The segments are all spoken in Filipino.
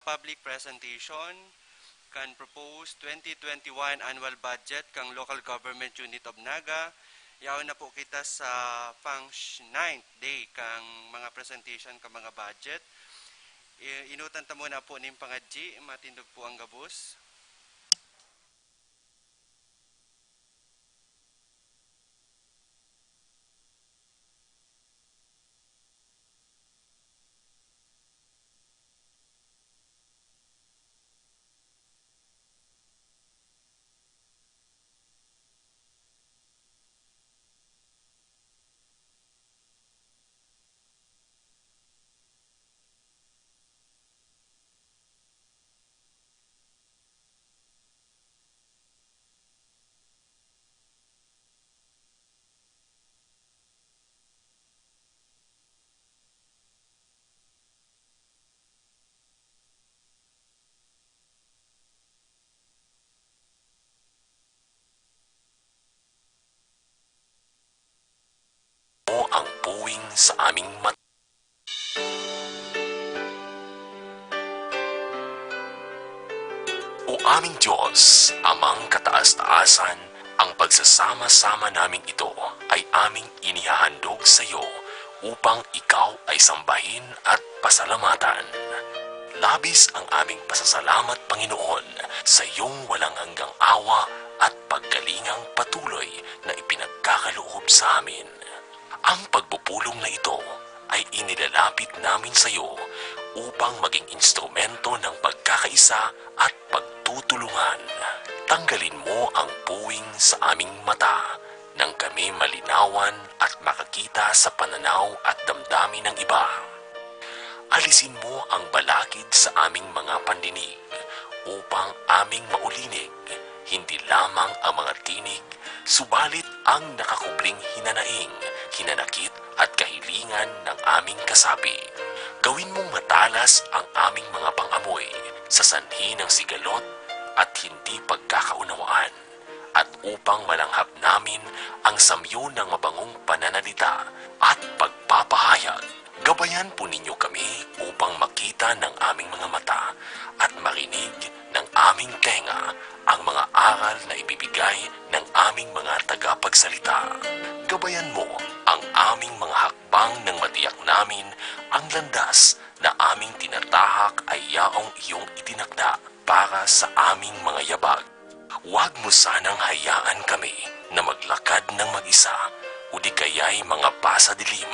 public presentation kan proposed 2021 annual budget kang local government unit of Naga. Yaon na po kita sa pang 9th day kang mga presentation kang mga budget. Inutan ta muna po ning pangadji, matindog po ang gabos. O ang puwing sa aming mata. O aming Diyos, amang kataas-taasan, ang pagsasama-sama naming ito ay aming inihahandog sa iyo upang ikaw ay sambahin at pasalamatan. Labis ang aming pasasalamat, Panginoon, sa iyong walang hanggang awa at paggalingang patuloy na ipinagkakaloob sa amin. Ang pagpupulong na ito ay inilalapit namin sa iyo upang maging instrumento ng pagkakaisa at pagtutulungan. Tanggalin mo ang puwing sa aming mata nang kami malinawan at makakita sa pananaw at damdamin ng iba. Alisin mo ang balakid sa aming mga pandinig upang aming maulinig hindi lamang ang mga tinig, subalit ang nakakubling hinanaing, hinanakit at kahilingan ng aming kasapi. Gawin mong matalas ang aming mga pangamoy sa sanhi ng sigalot at hindi pagkakaunawaan, at upang malanghap namin ang samyo ng mabangong pananalita at pagpapahayag. Gabayan po ninyo kami upang makita ng aming mga mata at marinig ng aming tenga ang mga aral na ibibigay ng aming mga tagapagsalita. Gabayan mo ang aming mga hakbang nang matiyak namin ang landas na aming tinatahak ay yaong iyong itinakda para sa aming mga yabag. Huwag mo sanang hayaan kami na maglakad ng mag-isa o di kaya'y mga pasadilim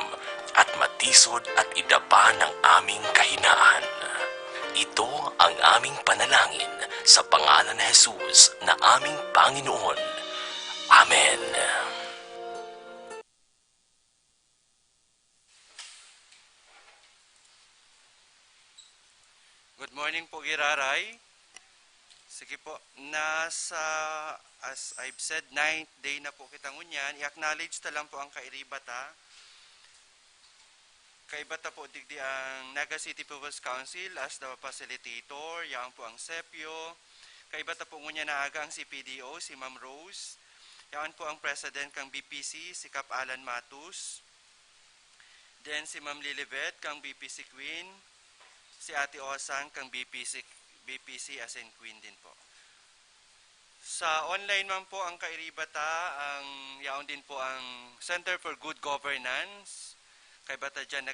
at matisod at idapa ng aming kahinaan. Ito ang aming panalangin sa pangalan ni Jesus na aming Panginoon. Amen. Good morning po, Giraray. Sige po, as I've said, 9th day na po kitang unyan. I-acknowledge ta lang po ang kairibata. Kaibata po digdi ang Naga City People's Council as the facilitator, yan po ang SEPIO. Kaibata po ngunya na aga ang CPDO, si Ma'am Rose. Yan po ang President kang BPC, si Cap Alan Matus. Then si Ma'am Lilibet kang BPC Queen. Si Ate Osang kang BPC as in Queen din po. Sa online man po ang kairibata, ang yaon din po ang Center for Good Governance. Kay bata dyan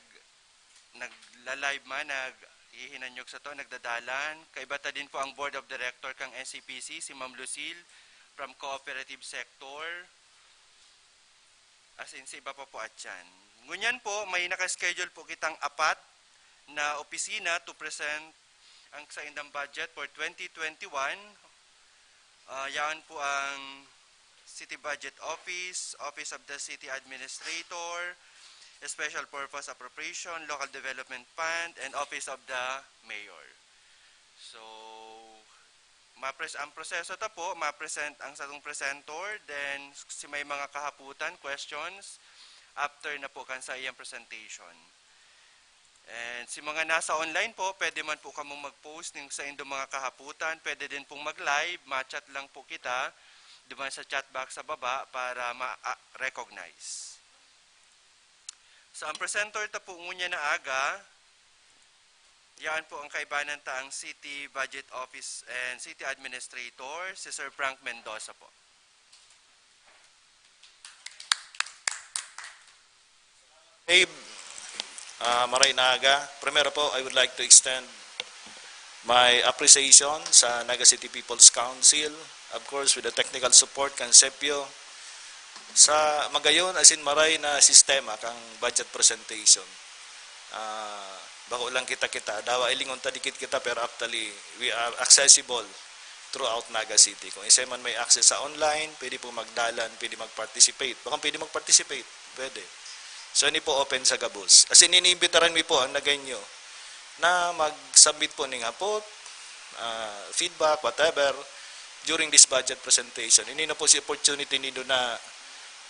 nagla-live man, naghihinanyog sa to, nagdadalan. Kay bata din po ang Board of Director kang NCPC, si Ma'am Lucille from Cooperative Sector. As in, si iba pa po at dyan. Ngunyan po, may nakaschedule po kitang apat na opisina to present ang sa indang budget for 2021. Yan po ang City Budget Office, Office of the City Administrator, Special Purpose Appropriation, Local Development Fund, and Office of the Mayor. So, ang proseso ta po, ma-present ang satong presenter, then si may mga kahaputan, questions, after na po kan sa iyang presentation. And si mga nasa online po, pwede man po kamong mag-post ng sa indong mga kahaputan, pwede din pong mag-live, ma-chat lang po kita, duman sa chat box sa baba para ma-recognize. So, ang presenter ta po ngunya na aga, Yan po ang kaibanan ang City Budget Office and City Administrator, si Sir Frank Mendoza po. Abe, Maray Naga. Primero po, I would like to extend my appreciation sa Naga City People's Council, of course with the technical support kang Sepio, sa magayon asin maray na sistema kang budget presentation. Bako lang kita-kita, dawa ilingon tadikit kita pero actually we are accessible throughout Naga City. Kung isa man may access sa online, pwede po magdalan, pwede mag-participate. Baka pwede mag-participate, pwede. So ini po open sa gabos. As in, iniimbitaran mi po ang naganyo na mag-submit po ng hapot, feedback, whatever, during this budget presentation. Ini na po si opportunity nindo na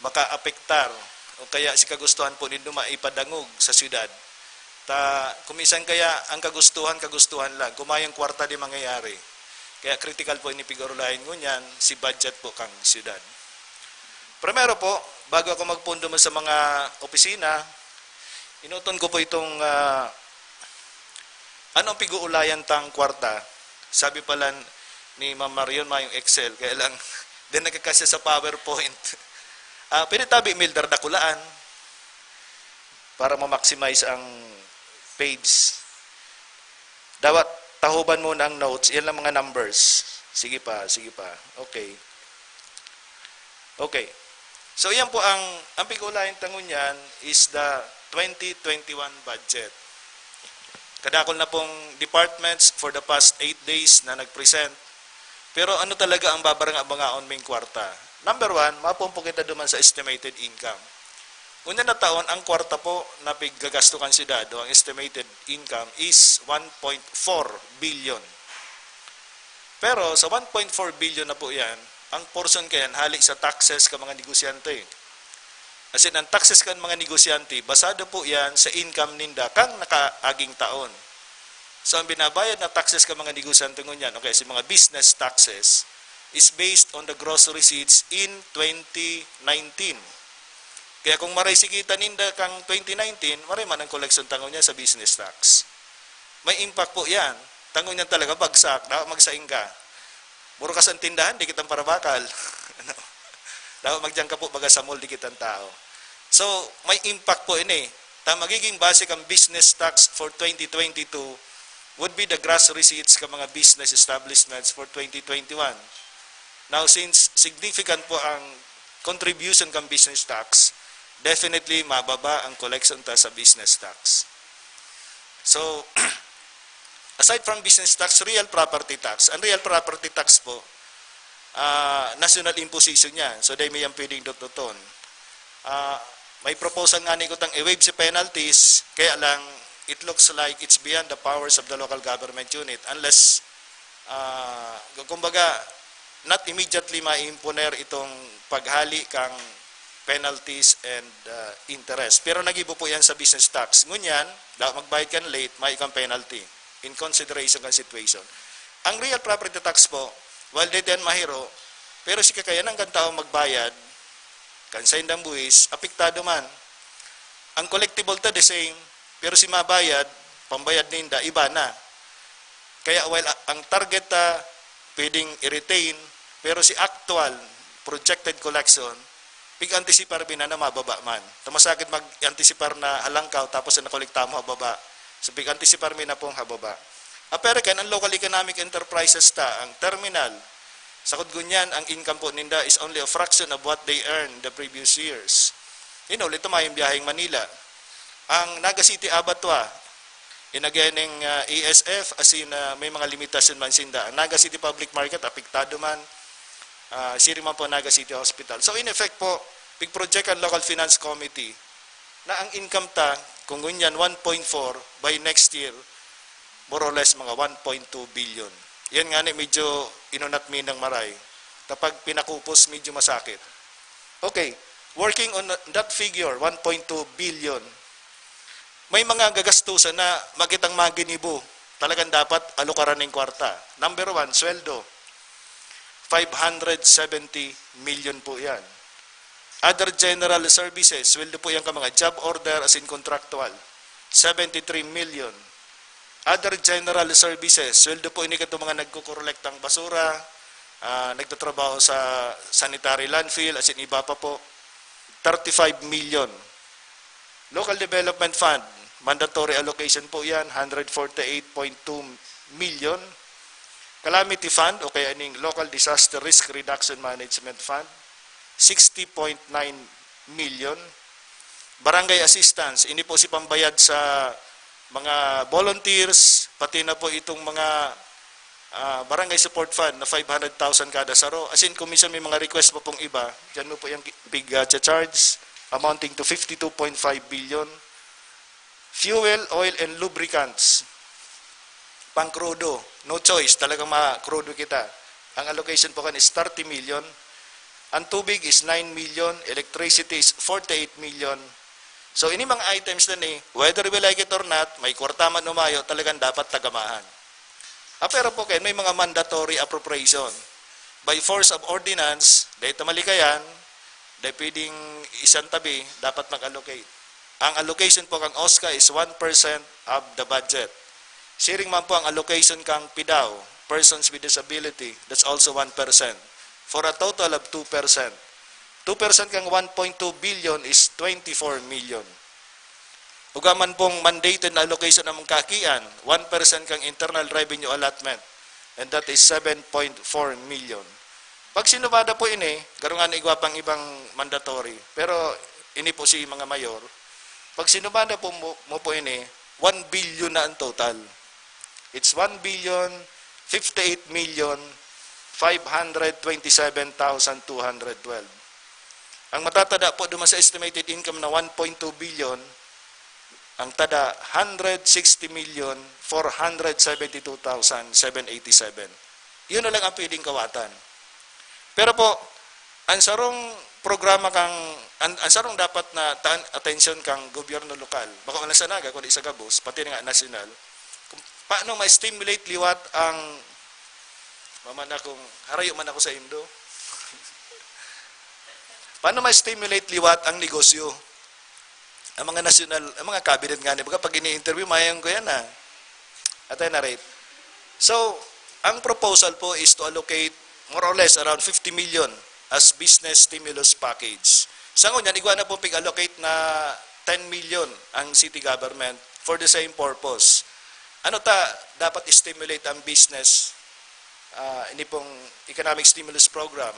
maka-apektar o kaya si kagustuhan po nindo maipadangog sa syudad. Kumisan kaya ang kagustuhan lang, kumayang kwarta di mangyayari. Kaya critical po ini pigurulahin ngunyan si budget po kang syudad. Primero po, bago ako magpundo mo sa mga opisina, inuton ko po itong anong piguulayan tang kwarta. Sabi pala ni Ma'am Marion, yung Excel, kaya lang din nagkakasya sa PowerPoint. Pwede tabi Mildar dakulaan para ma-maximize ang page. Dawat tahuban mo ng notes, yan lang mga numbers. Sige pa. Okay. So yan po ang pigulayan tangon yan is the 2021 budget. Kadakol na pong departments for the past 8 days na nag-present. Pero ano talaga ang babarang-abangaon ming kwarta? Number 1, mapumpo kita duman sa estimated income. Una na taon, ang kwarta po na piggagastukan si Dado, ang estimated income is 1.4 billion. Pero sa 1.4 billion na po yan, ang portion kayan halik sa taxes ka mga negosyante. As in, ang taxes ka mga negosyante, basado po yan sa income ninda kang nakaaging taon. So, ang binabayad na taxes ka mga negosyante ngunyan, okay, si mga business taxes, is based on the gross receipts in 2019. Kaya kung maray sikita ninda kang 2019, maray man ang collection tangon niya sa business tax. May impact po yan. Tangon niya talaga, bagsak, dapat magsaing ka. Muro ka sa tindahan, di kitang parabakal. Dapat magdiyan ka po baga sa mall, di kitang tao. So, may impact po ini. Magiging basic ang business tax for 2022 would be the gross receipts ka mga business establishments for 2021. Now, since significant po ang contribution kang business tax, definitely mababa ang collection ta sa business tax. So, aside from business tax, real property tax. Ang real property tax po, national imposition yan. So, dahil may yung pwedeng dototon. May proposal nga ni ko tang i-waive si penalties, kaya lang, it looks like it's beyond the powers of the local government unit unless, kumbaga, not immediately ma-imponer itong paghali kang penalties and interest. Pero nagibo po yan sa business tax. Ngunyan, magbayad ka late, may ikang penalty in consideration ng situation. Ang real property tax po, while dito yan mahiro, pero si kakayanan kang tao magbayad, kan sa indang buwis, apektado man. Ang collectible ta the same, pero si mabayad, pambayad ninda, iba na. Kaya while ang target ta pwedeng i-retain, pero si actual projected collection, pig-anticipar na mababa man. Tamasagad mag-anticipar na halangkaw, tapos na nakolekta mo hababa. So, pig-anticipar na pong hababa. Pero kan ang local economic enterprises ang terminal, sa kudgunyan, ang income po ninda is only a fraction of what they earned the previous years. Lito mayong biyaheng Manila. Ang Naga City Abattoir, again ESF, as in may mga limitasyon man sinda. Ang Naga City Public Market, apektado man. Siri man po Naga City Hospital. So in effect po, pig-project ang Local Finance Committee na ang income kung ganyan 1.4 by next year, more or less mga 1.2 billion. Yan nga medyo inunat mi ng maray. Kapag pinakupos, medyo masakit. Okay, working on that figure, 1.2 billion, may mga gagastusan na makitang maginibo. Talagang dapat alukaran ng kwarta. Number 1, sweldo. 570 million po yan. Other general services, sweldo po yan ka mga job order as in contractual. 73 million. Other general services, sweldo po ini kato mga nagkukurolektang basura, nagtatrabaho sa sanitary landfill, as in iba pa po, 35 million. Local Development Fund, mandatory allocation po yan, 148.2 million. Calamity Fund, o kaya ning Local Disaster Risk Reduction Management Fund, 60.9 million. Barangay Assistance, ini po si pambayad sa mga volunteers, pati na po itong mga Barangay Support Fund na 500,000 kada saro. As in, kung minsan may mga request po pong iba, dyan mo po yung big charge, amounting to 52.5 billion. Fuel, oil, and lubricants. Pang-crudo, no choice, talagang ma-crudo kita. Ang allocation po kan is 30 million. Ang tubig is 9 million, electricity is 48 million. So, ini mga items na ni, whether we like it or not, may kwarta man umayo, talagang dapat tagamahan. Pero po kayo, may mga mandatory appropriation. By force of ordinance, dahil tamalikayan, dahil pwedeng isang tabi, dapat mag-allocate. Ang allocation po kang OSCA is 1% of the budget. Sharing man po ang allocation kang PIDAW, Persons with Disability, that's also 1%. For a total of 2%. 2% kang 1.2 billion is 24 million. Ugaman pong mandated na allocation ng kakian, 1% kang internal revenue allotment, and that is 7.4 million. Pag sinubada po ini, garungan igwapang ibang mandatory, pero ini po si mga mayor, pag sinubada po mo po ini, 1 billion na ang total. It's 1 billion, 58 million, 527,212. Ang matatada po duman sa estimated income na 1.2 billion, ang tada 160,472,787. Yun na lang ang pwedeng kawatan. Pero po, ang sarong programa kang, ang sarong dapat na atensyon kang gobyerno lokal, baka wala sa naga, kundi sa gabos, pati nga national, kung paano ma-stimulate liwat ang, harayo man ako sa Indo, paano ma-stimulate liwat ang negosyo? Ang mga national, ang mga cabinet nga, baga pag ini-interview, mayang ko yan na. At I narrate. So, ang proposal po is to allocate more or less around 50 million as business stimulus package. Sa ngunyan, igwa na po pig-allocate na 10 million ang city government for the same purpose. Ano dapat stimulate ang business, ini pong economic stimulus program.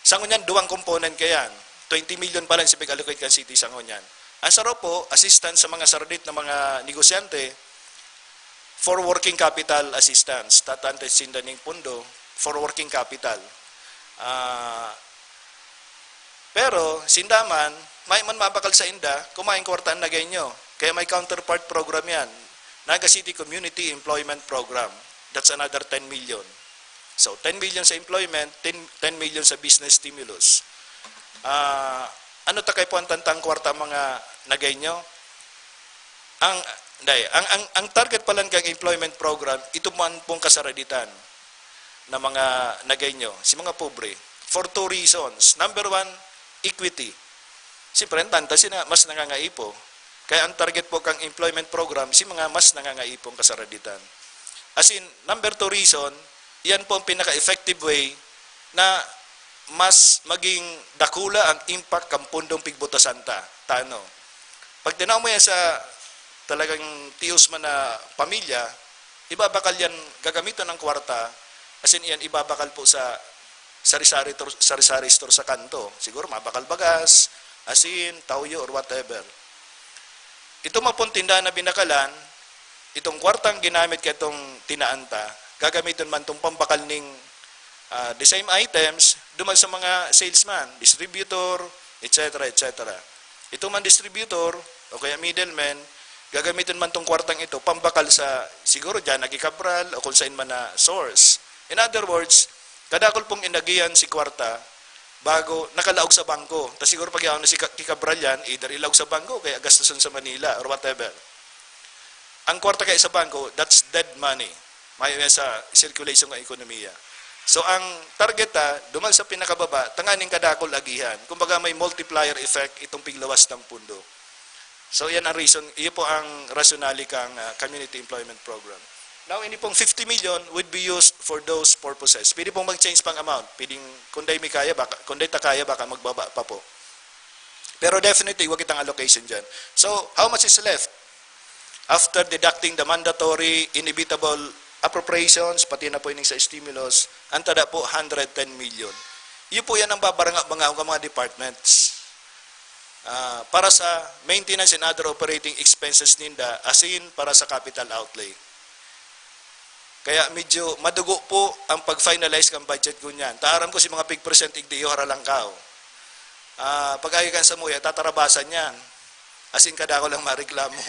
Sa ngunyan, duwang component kayan. 20 million pa lang si pig-allocate kan city sa ngunyan. Ang saro po, assistance sa mga sardit na mga negosyante for working capital assistance. Tatante sindaning pundo for working capital. Pero, sindaman, may man mabakal sa inda, kumain kwartaan na ganyo. Kaya may counterpart program yan. Naga City Community Employment Program. That's another 10 million. So, 10 million sa employment, 10 million sa business stimulus. Ano takay po ang tantang kwarta mga nagay nyo? Ang target pa lang kang employment program, ito man pong kasaraditan na mga nagay nyo, si mga pobre, for two reasons. Number one, equity. Siyempre, tanta sina mas nangangaipo. Kaya ang target po kang employment program, si mga mas nangangaipong kasaraditan. As in, number two reason, yan po ang pinaka-effective way na mas maging dakula ang impact ng pundong Pigbuto Santa. Tano? Pag tinaw mo yan sa talagang tius man na pamilya, ibabakal yan, gagamitan ng kwarta, as in yan, ibabakal po sa sari-sari store sa kanto. Siguro mabakal bagas, asin, tawyo, or whatever. Ito mapong tindahan na binakalan, itong kwartang ginamit kay itong tinaanta, gagamitin man itong pambakal ning the same items, duman sa mga salesman, distributor, etc. etc. Ito man distributor, o kaya middleman, gagamitin man tong kwartang ito, pambakal sa, siguro dyan, nagikabral, o kung saan man na source. In other words, kadakol pong inagiyan si kwarta, bago nakalaog sa bangko. Tapos siguro pag na si kikabral yan, either ilaog sa bangko, kaya gastusan sa Manila, or whatever. Ang kwarta kaya sa bangko, that's dead money. May sa circulation ng ekonomiya. So ang target duman sa pinakababa, tanganing kadakol agihan. Kumbaga may multiplier effect itong piglawas ng pundo. So yan ang reason, iyo po ang rationale kang community employment program. Now, ini pong 50 million would be used for those purposes. Pwede pong mag-change pang amount. Pwedeng, kung di kaya, kung di kaya, baka magbaba pa po. Pero definitely, wag kitang allocation dyan. So, how much is left? After deducting the mandatory, inevitable appropriations, pati na po yun sa stimulus, ang tada po, 110 million. Iyo po yan ang babaranga-banga ng mga departments. Para sa maintenance and other operating expenses ninda, as in para sa capital outlay. Kaya medyo madugo po ang pag-finalize ng budget ko niyan. Taaram ko si mga pig percent igdiyo haralang kao. Pag ayaw kan sa muya, tatarabasan yan. As in kada ko lang mareklamo.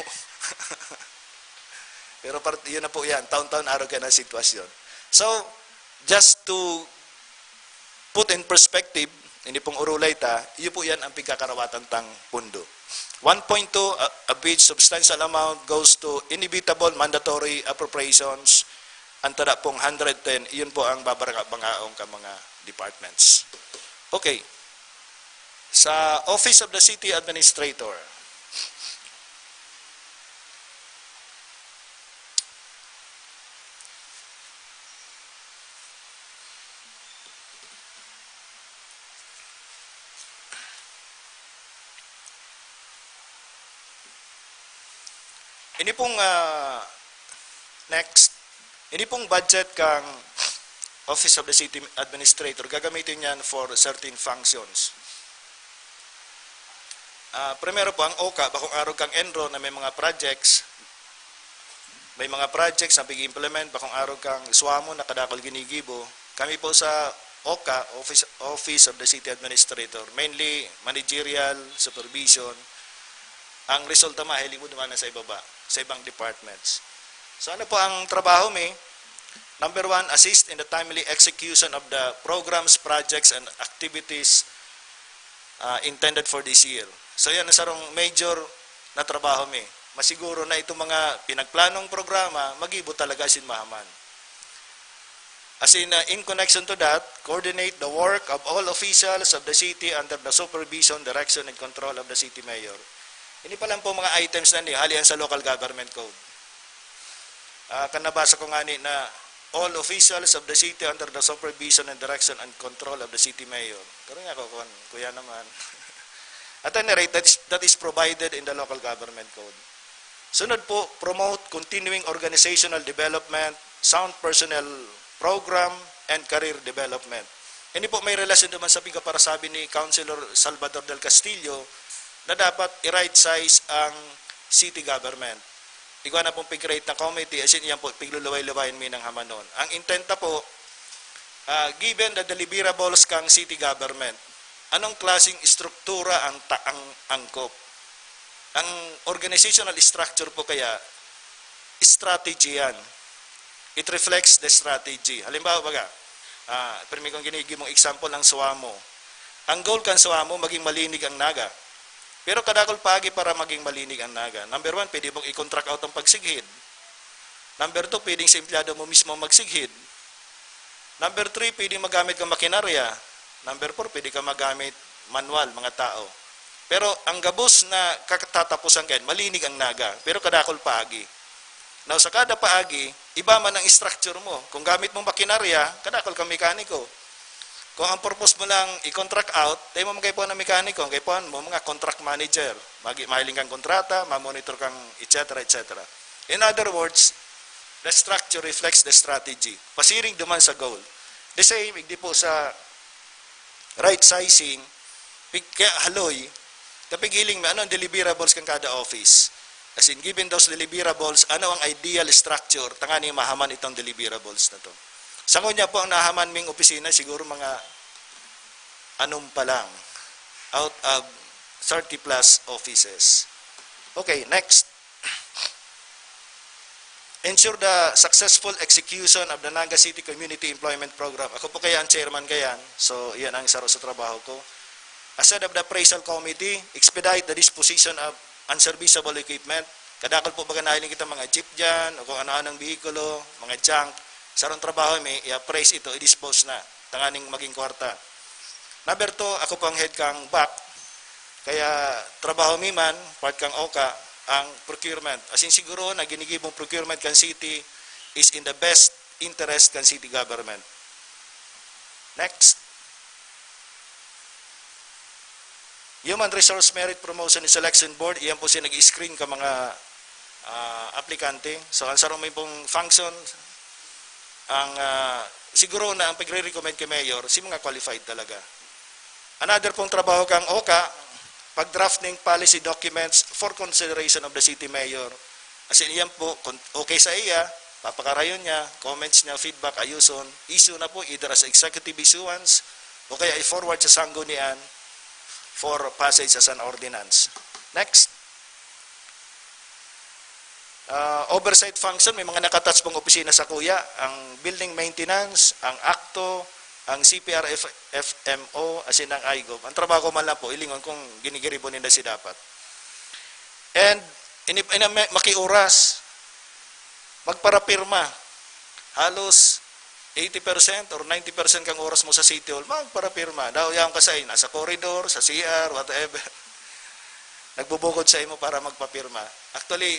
Pero yun na po yan. Taon-taon araw ka na sitwasyon. So, just to put in perspective, hindi pong urulay ta, yun po yan ang pagkakarawatan tang pundo. 1.2, a which substantial amount goes to inevitable mandatory appropriations. Ang tada pong 110, yun po ang babaranga-bangaong ka mga departments. Okay. Sa Office of the City Administrator, ini pong next, ini pong budget kang Office of the City Administrator, gagamitin yan for certain functions. Primero po ang OCA, bakong araw kang Enro na may mga projects na pag-implement, bakong araw kang SWAMO na kadakol ginigibo. Kami po sa OCA, Office of the City Administrator, mainly managerial, supervision. Ang resulta mahilig mo naman sa ibaba, sa ibang departments. So ano po ang trabaho mi? Number 1, assist in the timely execution of the programs, projects, and activities intended for this year. So yan ang sarong major na trabaho mi. Masiguro na itong mga pinagplanong programa, mag-ibo talaga sin mahaman. As in connection to that, coordinate the work of all officials of the city under the supervision, direction, and control of the city mayor. Ini pa lang po mga items na ni halian sa local government code. Kanabasa ko nga ni na all officials of the city under the supervision and direction and control of the city mayor. Pero nga ko, kuya naman. At any rate, that is provided in the local government code. Sunod po, promote continuing organizational development, sound personnel program, and career development. Hindi po may relasyon naman sa para sabi ni Councilor Salvador del Castillo na dapat i-right size ang city government. Ikaw na pong pig-rate na committee, as in yan po, piglulaway-lawayin mi ng hamanon. Ang intent na po, given the deliverables kang city government, anong klaseng struktura ang angkop? Ang organizational structure po kaya, strategy yan. It reflects the strategy. Halimbawa baga, pero may kong ginigi mong example ng SWAMO. Ang goal kan SWAMO, maging malinig ang naga. Pero kadakol pagi para maging malinig ang naga. Number 1, pwede mong i-contract out ang pagsighid. Number 2, pwedeng sa empleyado mo mismo magsighid. Number 3, pwede magamit kang makinarya. Number 4, pwede ka magamit manual, mga tao. Pero ang gabos na kakatatapusan kayan, malinig ang naga. Pero kadakol pagi. Now, sa kada paagi, iba man ang structure mo. Kung gamit mong makinarya, kadakol kang mekaniko. Kung ang purpose mo lang i-contract out, tayo mo magkaipuan ng mekaniko, magkaipuan mo mga contract manager. Mahiling kang kontrata, mamonitor kang etc. etc. In other words, the structure reflects the strategy. Pasiring duman sa goal. The same, hindi po sa right sizing, kaya haloy, kapag hiling mo, ano ang deliverables kang kada office? As in, given those deliverables, ano ang ideal structure, tangani mahaman itong deliverables na to. Sangon niya po ang nahaman ming opisina, siguro mga anong pa lang, out of 30 plus offices. Okay, next. Ensure the successful execution of the Naga City Community Employment Program. Ako po kaya ang chairman kayan, so yan ang isa sa trabaho ko. As head of the appraisal committee, expedite the disposition of unserviceable equipment. Kadakal po baga nahiling kita mga jeep dyan, o kung ano-anong bihikulo, mga junk. Sarong trabaho may i-appraise ito, i-dispose na. Tanganing maging kwarta. Number 2, ako po ang head kang BAC. Kaya trabaho mi man, part kang OKA, ang procurement. As in siguro na ginigibong procurement kan city is in the best interest kan city government. Next. Human Resource Merit Promotion and Selection Board, iyan po siya nag-screen ka mga aplikante. So, ang sarong may pong function, ang siguro na ang pagre-recommend kay Mayor, si mga qualified talaga. Another pong trabaho kang OKA, pag-drafting policy documents for consideration of the city mayor. As in, iyan po, okay sa iya, papakarayon niya, comments niya, feedback, ayuson, issue na po either as executive issuance o kaya i-forward sa sanggunian for passage as an ordinance. Next. Oversight function, may mga nakatouch pong opisina sa kuya, ang building maintenance, ang ACTO, ang CPR FMO, as in ang IGOV. Ang trabaho ko man lang po, ilingon kung ginigiribo nila si dapat. And, makiuras, magparapirma, halos 80% or 90% kang oras mo sa City Hall, magparapirma. Daw yan kasay, nasa corridor, sa CR, whatever. Nagbubukod sa imo para magpapirma. Actually,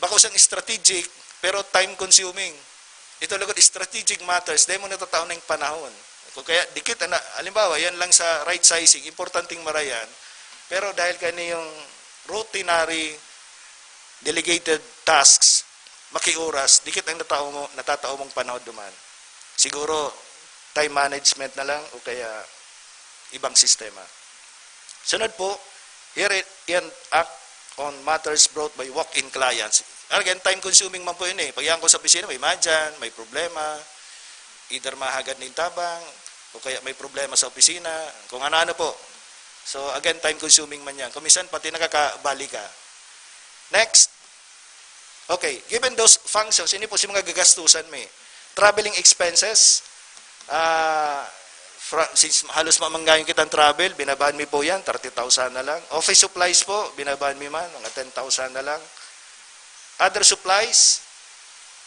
baka usang strategic, pero time consuming. Ito lagod strategic matters, dahil mo natataon ng panahon. Kung kaya, dikit, alimbawa, yan lang sa right sizing, importanteng marayan, pero dahil kaniyong routinary delegated tasks, makiuras, dikit ang natatao mong panahon duman. Siguro, time management na lang o kaya ibang sistema. Sunod po, here yan act on matters brought by walk-in clients. Again, time-consuming man po yun eh. Pag yan ko sa opisina, may madyan, may problema, either mahagad ng tabang, o kaya may problema sa opisina, kung ano-ano po. So, again, time-consuming man yan. Kumisan, pati nakakabali ka. Next. Okay, given those functions, ini po si mga gagastusan may. Traveling expenses, since halos mamanggayon kitang travel, binabaan mi po yan, 30,000 na lang. Office supplies po, binabaan mi man, mga 10,000 na lang. Other supplies,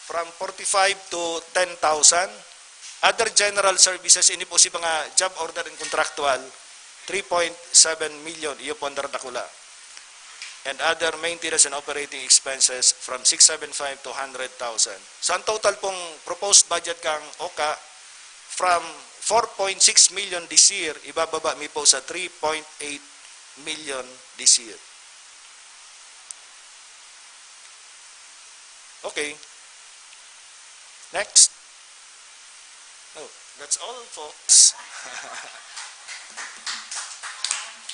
from 45 to 10,000. Other general services, ini po si mga job order and contractual, 3.7 million, iyo po ang daradakula. And other maintenance and operating expenses from 675 to 100,000. So, ang total pong proposed budget kang OKA, from 4.6 million this year, ibababa mi po sa 3.8 million this year. Okay. Next. Oh, that's all, folks.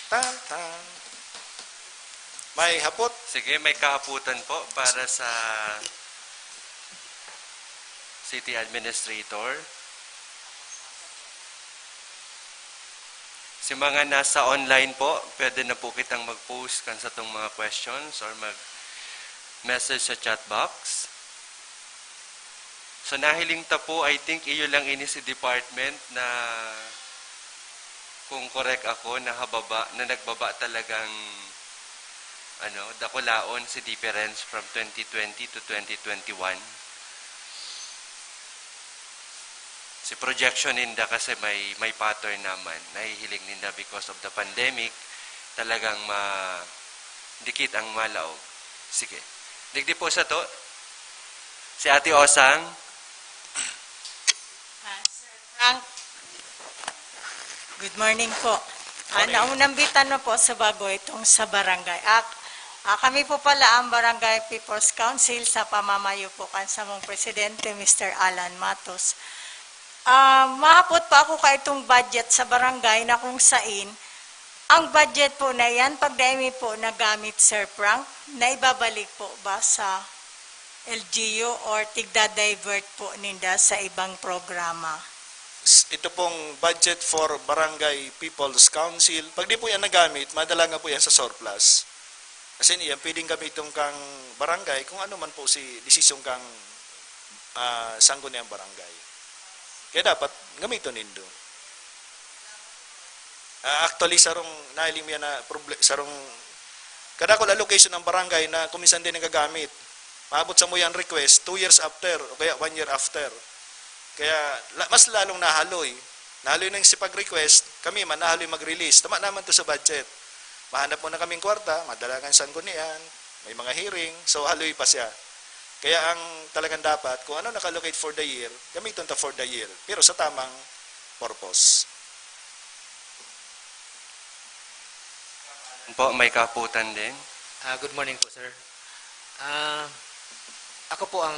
Tan-tan. May hapot? Sige, may kahaputan po para sa City Administrator. Si mga nasa online po, pwede na po kitang mag-post kan sa itong mga questions or mag-message sa chat box. So nahiling ta po, I think iyo lang ini si department na kung correct ako, na nagbaba talagang dakulaon si difference from 2020 to 2021. Si projection ninda kasi may pattern naman. Nahihiling ninda because of the pandemic, talagang dikit ang malaog. Sige. Digdi po sa to. Si Ate Osang. Sir Frank, good morning po. Naunang bitan na po sa bago itong sa barangay. Kami po pala ang Barangay People's Council sa pamamayo po kansamong Presidente Mr. Alan Matos. Mahapot pa ako ka itong budget sa barangay na kung sain, ang budget po na yan, pag dami po nagamit Sir Frank, na ibabalik po ba sa LGU or tigda-divert po ninda sa ibang programa? Ito pong budget for Barangay People's Council, pag di po yan nagamit, madala nga po yan sa surplus. Kasi niyan, pwedeng gamitin kang barangay kung ano man po si desisyong kang sangguniang barangay. Kaya dapat gamitin nindo. Actually, sarong nailim yan na sarong kadakol allocation ng barangay na kuminsan din nagagamit. Maabot sa mo yan request 2 years after o kaya 1 year after. Kaya mas lalong nahaloy. Nahaloy ng sipag-request, kami man nahaloy mag-release. Tama naman to sa budget. mahanap mo na kaming kwarta, madalagan sanggunian, may mga hearing, so haloy pa siya. Kaya ang talagang dapat, kung ano nakalocate for the year, gamitin to for the year, pero sa tamang purpose. Po, may kaputan din. Good morning po, sir. Ako po ang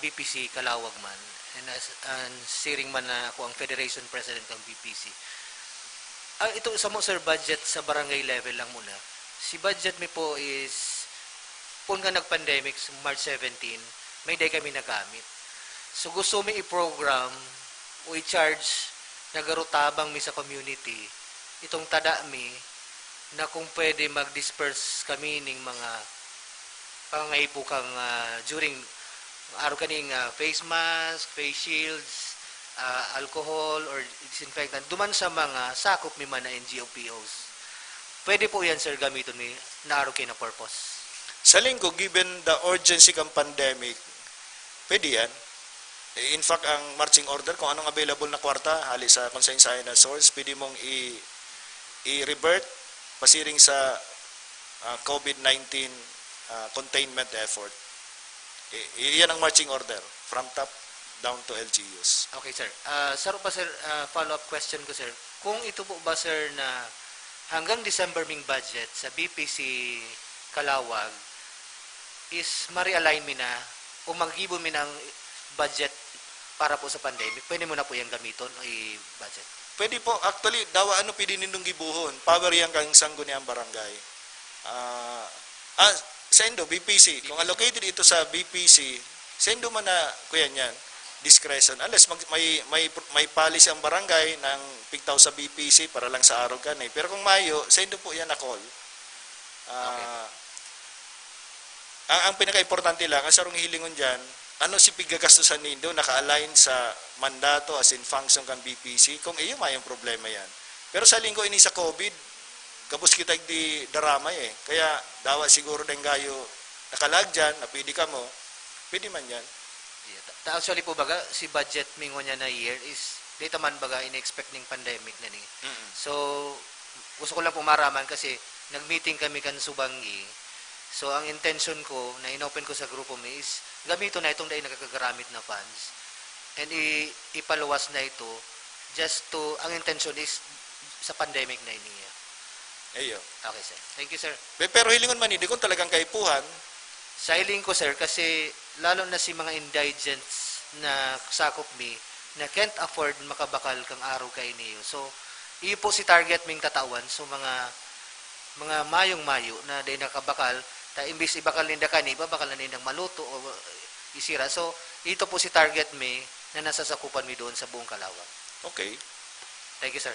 BPC Calawag man, and steering man na ako ang Federation President ng BPC. Ito sa mo, sir, budget sa barangay level lang muna. Si budget mi po is, kung nga nag-pandemic, March 17, may day kami nagamit. So gusto mi i-program o i-charge nagarutabang mi sa community, itong tada mi, na kung pwede mag-disperse kami ng mga pangangaipugang during araw kaning face mask, face shields, alcohol or disinfectant duman sa mga sakop mi man na NGO-POs. Pwede po yan, sir, gamiton mi na araw kayo na purpose. Sa linggo, given the urgency ng pandemic, pwede yan. In fact, ang marching order, kung anong available na kwarta, hali sa konsensya na source, pwede mong i-revert pasiring sa COVID-19 containment effort. Iyan ang marching order from top down to LGUs. Okay, sir. Saro pa, sir, follow-up question ko, sir. Kung ito po ba, sir, na hanggang December ming budget sa BPC Calawag is ma-realign mi na o mag-gibo mi ng budget para po sa pandemic, pwede mo na po yung gamiton o i-budget? Pwede po, actually, dawa ano pwede nindong gibuhon. Power yan kang sangguniang barangay. Sendo, BPC. Kung allocated ito sa BPC, sendo man na, kuya niyan, discretion. Unless may policy ang barangay ng pigtaw sa BPC para lang sa araw ka. Pero kung Mayo, sendo po yan na call. Ang pinaka-importante lang, ang sarong hilingon dyan, ano si pigagastusan nindo naka-align sa mandato as in function kang BPC, kung iyo may problema yan. Pero sa linggo ini sa COVID, kapos kita di darama Kaya dawa siguro din gayo nakalag dyan, na pwede ka mo, pwede man yan. Yeah. Actually po baga, si budget mingo niya na year is, data man baga, in-expect ng pandemic na ni. So, gusto ko lang pumaraman kasi nag-meeting kami kan Subangi. So, ang intention ko, na inopen ko sa grupo mo is, gamito na itong dahil nakagagamit na funds. And ipaluwas na ito, just to, ang intention is, sa pandemic na iniya. Ayo. Okay, sir. Thank you, sir. Pero hilingon man hindi kung talagang kaipuhan. Sa hiling ko, sir, kasi lalo na si mga indigents na sakop mi, na can't afford makabakal kang araw kay niyo. So, iyo po si target ming tatawan. So, mga mayong-mayo na dahil nakabakal, imbis ibakal ninda kani, babakal na nindang maluto o isira. So, ito po si target mi na nasasakupan mi doon sa buong Calawag. Okay. Thank you, sir.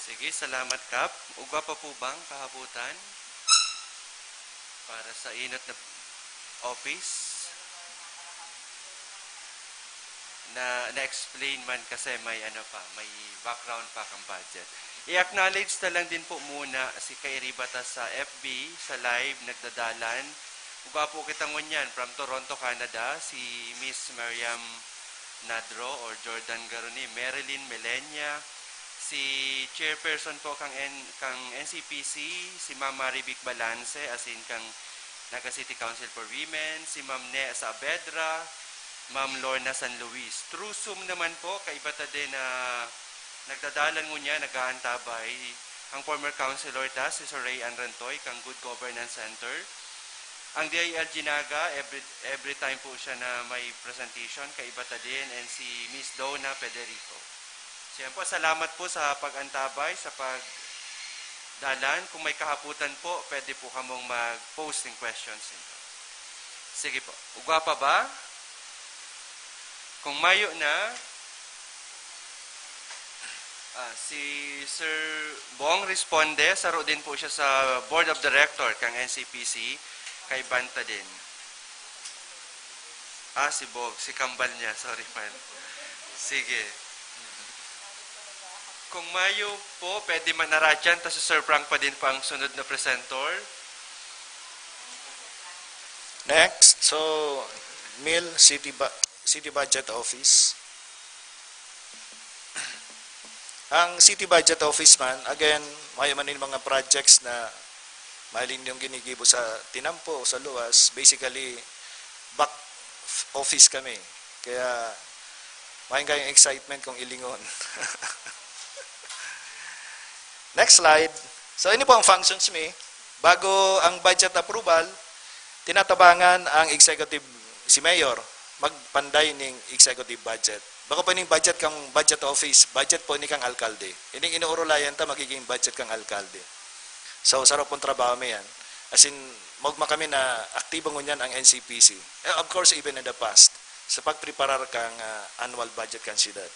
Sige, salamat, Kap. Ugwa pa po bang kahabutan para sa inot na office na-explain man kasi may may background pa kang budget. I-acknowledge na lang din po muna si Kay Ribata sa FB, sa live, nagdadalan. Ugwa po kitang ngunyan from Toronto, Canada, si Miss Miriam Nadro or Jordan Garoni, Marilyn Melenia, si chairperson po kang NCPC, si Ma'am Maribik Balance, as in kang Naga City Council for Women, si Ma'am Ne Saavedra, Ma'am Lorna San Luis. Through Zoom naman po, kaibata din na nagdadalan mo niya, nag-aantabay, ang former councilor si Sir Ray Anrantoy, kang Good Governance Center. Ang DIL Ginaga, every time po siya na may presentation, kaibata din, and si Miss Donna Federico. Siya po, salamat po sa pag-antabay, sa pagdalan. Kung may kahaputan po, pwede po kamong mag-post ng questions nito. Sige po. Ugwa pa ba? Kung mayo na, si Sir Bong responde, saro din po siya sa Board of Director kang NCPC, kay Banta din. Si Bog, si Kambal niya, sorry man. Sige. Kung mayo po, pwede man naradyan, tapos si Sir Frank pa din po ang sunod na presenter. Next, so MIL City Budget Office. Ang City Budget Office man, again, may man mga projects na mahalin yung ginigibo sa tinampo, sa luwas. Basically, back office kami. Kaya, mahin kayong excitement kung ilingon. Next slide. So, ini po ang functions me. Bago ang budget approval, tinatabangan ang executive, si Mayor, magpanday ng executive budget. Baka po ning budget kang budget office, budget po ni kang alkalde. Ining inuurulayan ta, magiging budget kang alkalde. So, sarap pong trabaho mo yan. As in, magma kami na aktibo ngunyan ang NCPC. Of course, even in the past, sa pagpreparar kang annual budget kang siyudad.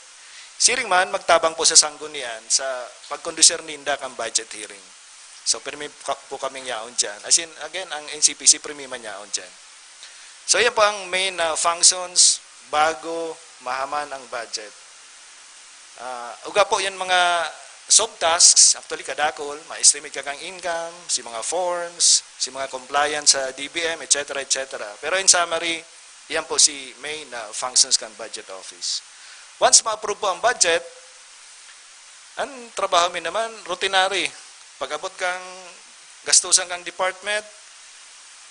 Siring man, magtabang po sa sanggunian sa pagkondusir ninda kang budget hearing. So, permi po kaming yaon dyan. As in, again, ang NCPC, permi man yaon dyan. So, yan po ang main functions bago mahaman ang budget. Uga po yan mga subtasks, actually kadakol, ma-estimate ka kang income, si mga forms, si mga compliance sa DBM, etc. etc. Pero in summary, yan po si main functions kang budget office. Once ma-approve po ang budget, ang trabaho mi naman, routinary. Pag-abot kang gastusan kang department,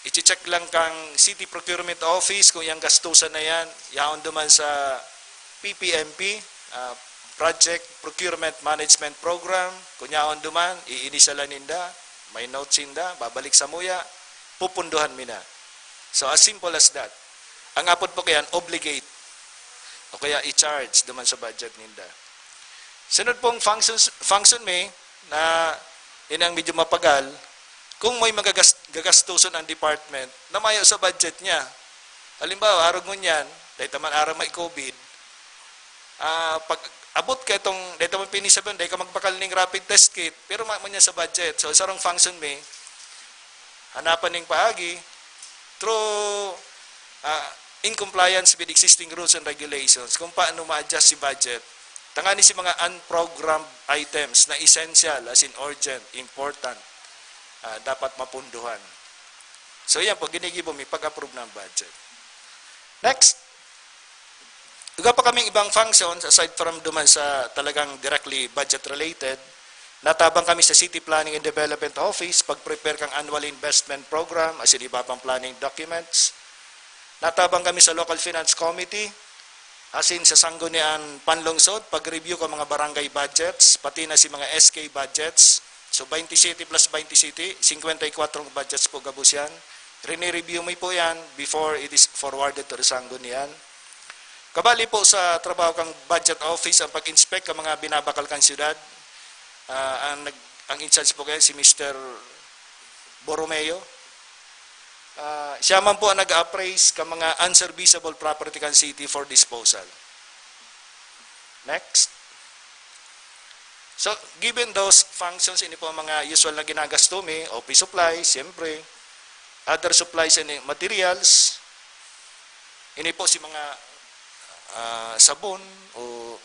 i-check lang kang City Procurement Office kung yung gastusan na yan, yaon duman sa PPMP, Project Procurement Management Program, kung yaon duman, iinisalan ninda, may notes ninda, babalik sa muya, pupunduhan mi na. So as simple as that. Ang apod po kaya, obligate, o kaya i-charge duman sa budget ninda. Sunod pong function may, na inang medyo mapagal, kung may magagastuson ang department na mayo sa budget niya. Halimbawa, araw ngunyan, dahil taman araw may COVID, pag abot ka itong, dahil taman pinisabihan, dahil ka magpakal ng rapid test kit, pero mo niya sa budget. So, sarong function may, hanapan ng paagi, through in compliance with existing rules and regulations, kung paano ma-adjust si budget. Tangani si mga unprogrammed items na essential, as in urgent, important, dapat mapunduhan. So yan po, ginigibo mi pag-approve ng budget. Next, duga pa kaming ibang functions, aside from duman sa talagang directly budget-related, natabang kami sa City Planning and Development Office, pag-prepare kang annual investment program, as in iba pang planning documents. Natabang kami sa Local Finance Committee, as in sa sanggunian panlungsod, pag-review ng mga barangay budgets, pati na si mga SK budgets. So 20 city plus 20 city, 54 budgets po gabus yan. Rini-review mo po yan before it is forwarded to the sanggunian. Kabali po sa trabaho kang budget office ang pag-inspect ng mga binabakal kang siyudad. Ang in-charge po kaya si Mr. Borromeo. Siya man po ang nag-appraise ka mga unserviceable property kan city for disposal. Next. So, given those functions, ini po ang mga usual na ginagasto mi, office supplies, siyempre, other supplies and materials, ini po si mga sabon o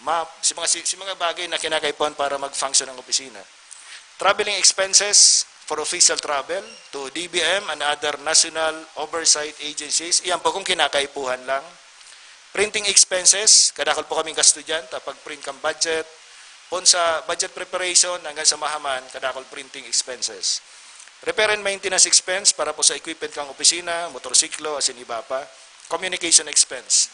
map, si mga bagay na kinakaipon para mag-function ng opisina. Traveling expenses for official travel to DBM and other national oversight agencies, iyan po kung kinakaipuhan lang. Printing expenses, kadakol po kaming gasto dyan, pag-print kang budget, pon sa budget preparation hanggang sa mahaman, kadakol printing expenses. Repair and maintenance expense para po sa equipment kang opisina, motorsiklo, as in iba pa. Communication expense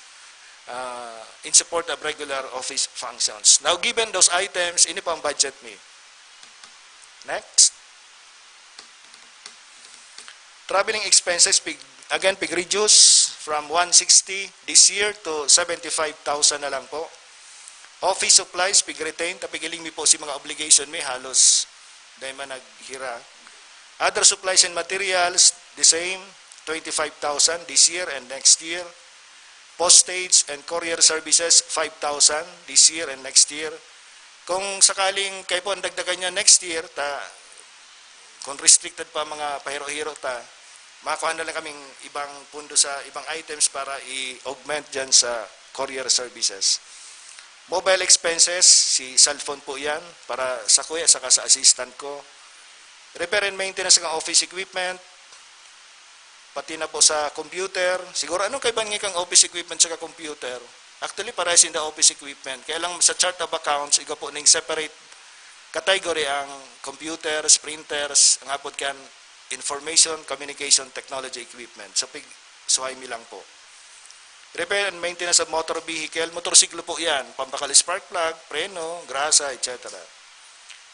in support of regular office functions. Now, given those items, ini po ang budget me. Next. Traveling expenses, again, pig-reduce from 160 this year to 75,000 na lang po. Office supplies, pig-retain, tapigiling mi po si mga obligation may halos dahil man naghira. Other supplies and materials, the same, 25,000 this year and next year. Postage and courier services, 5,000 this year and next year. Kung sakaling kayo po ang dagdagan niya next year, kung restricted pa mga pahiro-hiro makakuha na lang kaming ibang pundo sa ibang items para i-augment dyan sa courier services. Mobile expenses, si cellphone po yan, para sa kuya, saka sa assistant ko. Repair and maintenance ng office equipment, pati na po sa computer. Siguro, anong kaibang kang office equipment sa computer? Actually, pares in the office equipment. Kaya lang sa chart of accounts, iga po ng separate category ang computers, printers, ang apod kan information, communication, technology equipment. So, suhay mi lang po. Repair and maintenance of motor vehicle, motorsiklo po yan, pampakali spark plug, preno, grasa, etc.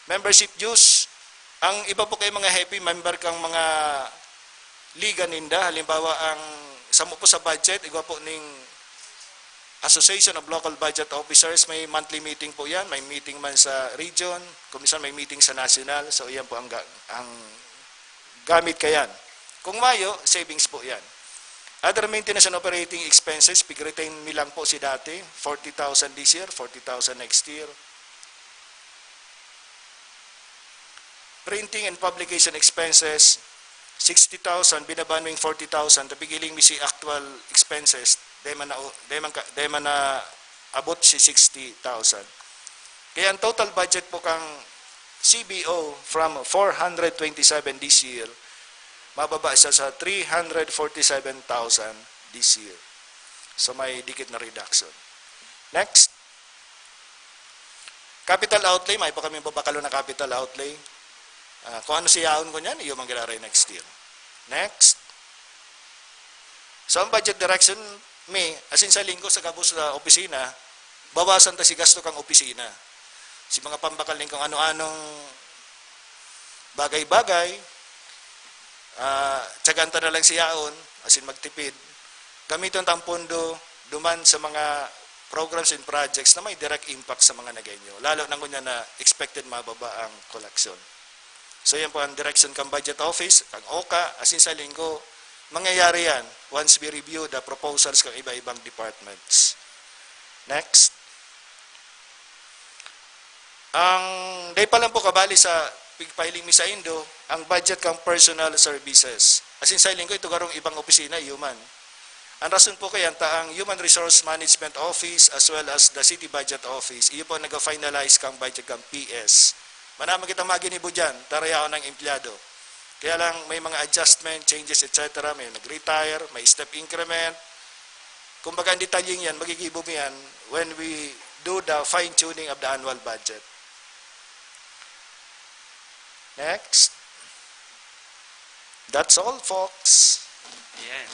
Membership dues, ang iba po kay mga happy member kang mga liga ninda, halimbawa ang samo po sa budget, igwa po ning Association of Local Budget Officers, may monthly meeting po yan, may meeting man sa region, kumisan may meeting sa national, so yan po ang gamit kayan. Kung mayo, savings po yan. Other maintenance and operating expenses, pig-retain mi lang po si dati, 40,000 this year, 40,000 next year. Printing and publication expenses, 60,000, binabanwing 40,000, tapigiling mi si actual expenses, di man na abot si 60,000. Kaya ang total budget po kang CBO from 427 this year, mababa siya sa 347,000 this year. So may dikit na reduction. Next. Capital outlay, may pa kami babakalo na capital outlay. Kung ano siyaon ko niyan, iyo manggilaray next year. Next. So ang budget direction, asin sa linggo sa gabos sa opisina, bawasan ta si gasto kang opisina. Si mga pambakal ning kung ano-anong bagay-bagay, tsaganta na lang siyaon, asin magtipid, gamiton tang pondo, duman sa mga programs and projects na may direct impact sa mga nagenyo. Lalo na kunya na expected mababa ang collection. So yan po ang direction kang budget office, kang OCA, asin sa linggo, mangyayari yan once we review the proposals kang iba-ibang departments. Next. Ang day pa lang po kabali sa pigpiling mi sa Indo, ang budget kang personal services. Asin sa linggo, ito garong ibang opisina, human. Ang rason po kaya, ang Human Resource Management Office as well as the City Budget Office, iyo po nag-finalize kang budget kang PS. Manama kita maginibo dyan, tarayao ng empleyado. Kaya lang may mga adjustment, changes, etc. May nag-retire, may step increment. Kumbaga ang detalyeng yan, magigibo mo yan when we do the fine-tuning of the annual budget. Next. That's all, folks. Yan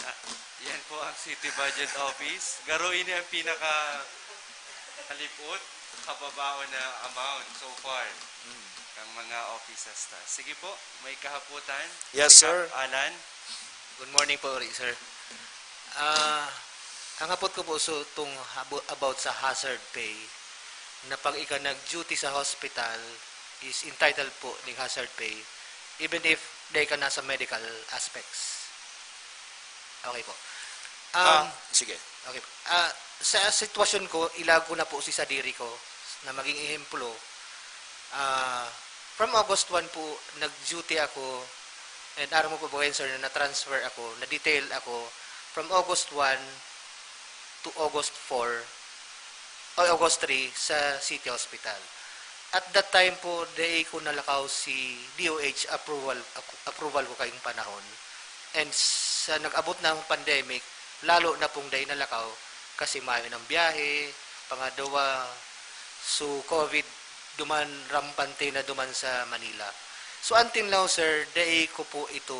po ang City Budget Office. Garuin ang pinaka-halipot, kababao na amount so far. Ang mga offices ta. Sige po, may kahaputan. Yes, sir. Alan. Good morning po, sir. Ang hapot ko po itong about sa hazard pay, na pag ika nag-duty sa hospital, is entitled po ng hazard pay, even if they ka nasa medical aspects. Okay po. Sige. Okay po. Sa sitwasyon ko, ilago na po si Sadiri ko na maging ehemplo. From August 1 po, nag-duty ako, and araw mo po po sir, na na-transfer ako, na-detail ako, from August 1 to August 4, o August 3, sa City Hospital. At that time po, day ko nalakaw si DOH approval ko kayong panahon. And sa nag-abot ng pandemic, lalo na pong day nalakaw, kasi mayo ng biyahe, pangadawa, so COVID, duman rampante na duman sa Manila. So until now, sir, day ko po ito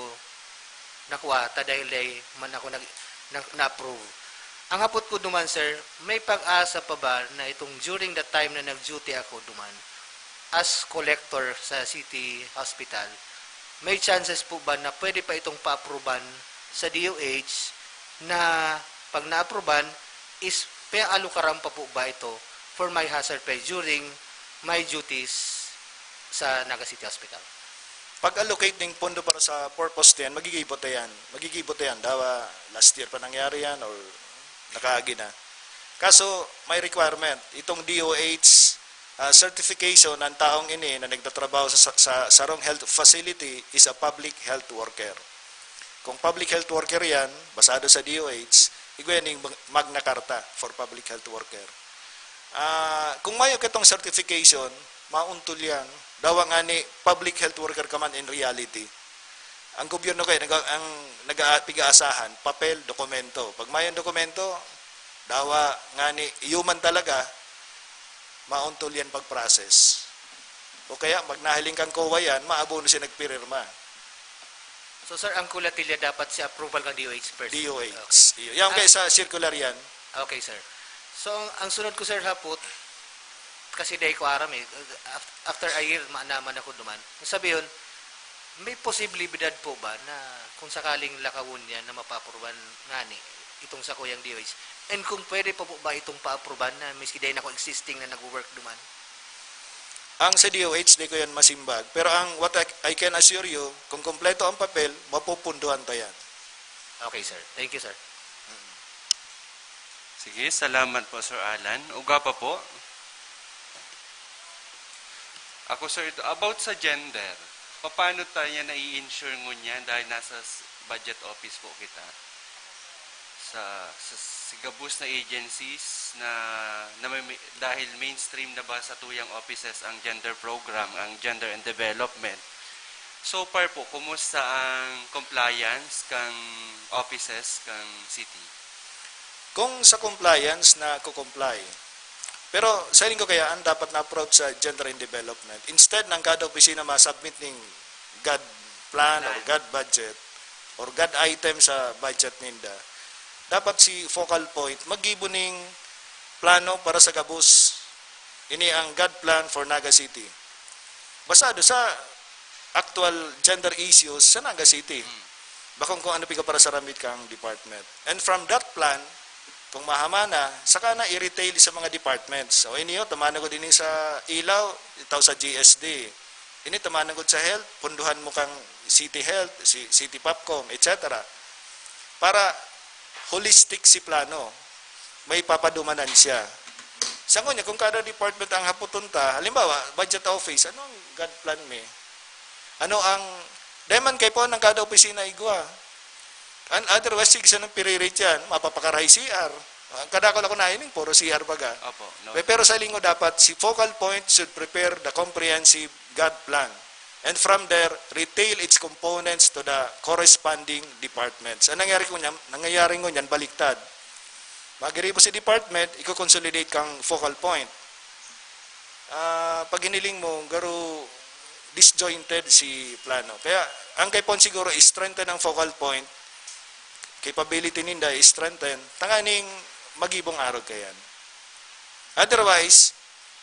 nakuha, dahil day man ako na-approve. Ang hapot ko duman, sir, may pag-asa pa ba na itong during the time na nag-duty ako duman, as collector sa City Hospital, may chances po ba na pwede pa itong pa-approvean sa DOH na pag na-approvean is pe-alukaran pa po ba ito for my hazard pay during my duties sa Naga City Hospital? Pag-allocate ng pondo para sa purpose yan, magigibot yan. Magigibot yan. Dawa, last year pa nangyari yan or nakaagi na. Kaso, may requirement. Itong DOH certification ng taong ini na nagtatrabaho sa sarong health facility is a public health worker. Kung public health worker yan, basado sa DOH, igwaning Magna Carta for public health worker. Kung mayo kitong certification, mauntol yan, dawa nga ni public health worker ka man in reality. Ang gobyerno kayo, ang nag-aasahan, papel, dokumento. Pag mayon dokumento, dawa nga ni human talaga, mauntol yan pag-process. o kaya magnahiling kang COA yan, maabono siya nagpirma. So sir, ang Kulatilya dapat si approval ng DOH first? DOH. Yan kaya sa circular yan. Okay, sir. So, ang sunod ko, sir, hapot, kasi dahil ko aram after a year, naman ako duman. Sabi yun, may posibilidad po ba na kung sakaling lakawon yan na mapapruban nga ni itong sa kuyang DOH? And kung pwede pa po ba itong pa-apruban na miski dahil ako existing na nag-work duman? Ang sa DOH, di ko yan masimbag. Pero what I can assure you, kung kompleto ang papel, mapupunduhan tayo yan. Okay, sir. Thank you, sir. Sige, salamat po, Sir Alan. Uga pa po. Ako, sir, about sa gender, paano tayo na-i-insure ngunyan dahil nasa budget office po kita? Sa sigabus na agencies dahil mainstream na ba sa tuyang offices ang gender program, ang gender and development. So far po, kumusta ang compliance kang offices kang city? Kung sa compliance na kukomply, pero sa ko kaya ang dapat na approach sa gender and development, instead ng kada opisina ma-submit ng GAD plan or GAD budget or GAD item sa budget ninda, dapat si focal point mag-gibo ning plano para sa gabus. Ini ang GAD plan for Naga City. Basado sa actual gender issues sa Naga City. Bakong kung ano piga para sa ramit kang department. And from that plan, kung mahama na, saka na i-retail sa mga departments. So, iniyo, tamanan ko din sa ilaw, itaw sa GSD. Ini, tamanan ko sa health, punduhan mo kang City Health, City Popcom, etc. Para holistic si plano. May papadumanan siya. Sango niya, kung kada department ang haputunta, halimbawa, budget office, ano ang God plan me? Ano ang, deman kay po ng kada opisina igwa. And otherwise, sige sa nang pirirate yan, mapapakarahay CR. Kada ko na hining, puro CR baga. Opo, no. Pero sa linggo dapat, si focal point should prepare the comprehensive God plan. And from there, retail its components to the corresponding departments. Ang nangyayari ko niyan, baliktad. Magiri po si department, i-consolidate kang focal point. Pag hiniling mo, garo disjointed si plano. Kaya, ang kay Pon siguro is strengthen ang focal point, capability ninda is strengthen, tanganing magibong araw kayan. Otherwise,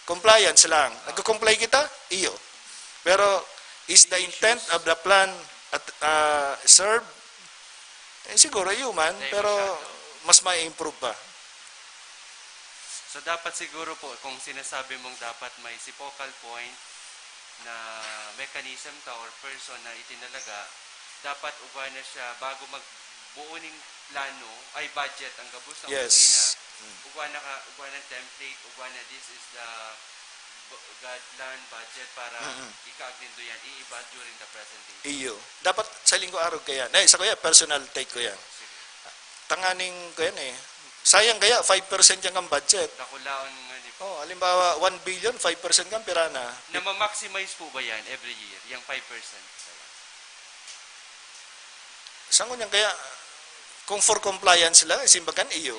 compliance lang. Nagko-comply kita? Iyo. Pero, is the intent of the plan at served? Siguro human, pero mas ma-improve pa. So dapat siguro po, kung sinasabi mong dapat may si focal point na mechanism ta or person na itinalaga, dapat uga na siya bago magbuo ng plano, ay budget ang gabos ng opisina, uga na template, uga na this is the guideline budget para ika-agnindo yan, iiba during the presentation. Iyo. Dapat sa linggo araw kaya. Sa kuya, personal take ko yan. Tanganing ko yan eh. Sayang kaya, 5% yan ang budget. Nakulaon nga ni po. Halimbawa, 1 billion, 5% kang pirana. Na ma-maximize po ba yan every year, yung 5%? Saan ko niyan kaya, kung for compliance lang, simbagan iyo.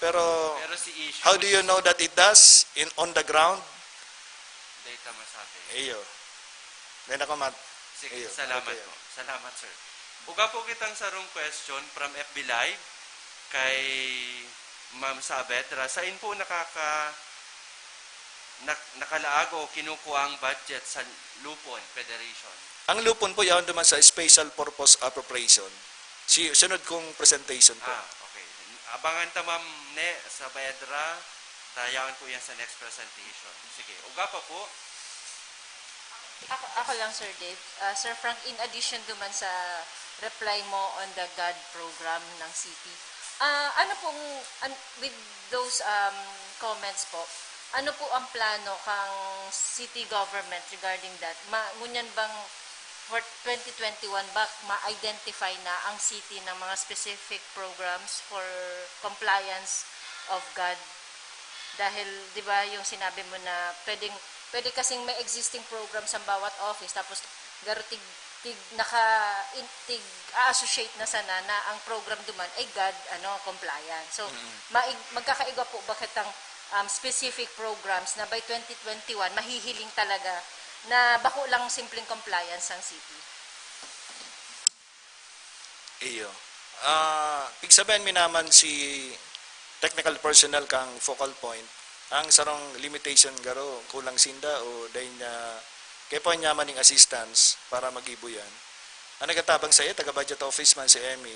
Pero si issue, how do you know that it does on the ground? Data masabi. Iyo. May nakamat. Sige, Iyo. salamat Okay. po. Salamat, sir. Uga po kitang sarong question from FB Live kay Ma'am Saavedra. Saan po nakalaag o kinukuha ang budget sa Lupon Federation? Ang lupon po yan naman sa special purpose appropriation. Sunod kong presentation po. Okay. Abangan ta Ma'am Ne sa Saavedra. Tayawan po yan sa next presentation. Sige, uga pa po. Ako lang, Sir Dave. Sir Frank, in addition duman sa reply mo on the GAD program ng city, with those comments po, ano po ang plano kang city government regarding that? Ngunyan bang for 2021 ba ma-identify na ang city ng mga specific programs for compliance of GAD? Dahil, di ba, yung sinabi mo na pwede kasing may existing program sa bawat office, tapos garutig associate na sana na ang program duman ay GAD compliance. So magkakaiba po bakit ang specific programs na by 2021 mahihiling talaga na bako lang simpleng compliance ang city? Iyo. Pig sabihin mi naman si technical personnel kang focal point. Ang sarong limitation garo kulang sinda o dahil niya kaya po niya maning assistance para magibo yan. Ang nagatabang sa iyo, taga-budget office man si Emmy.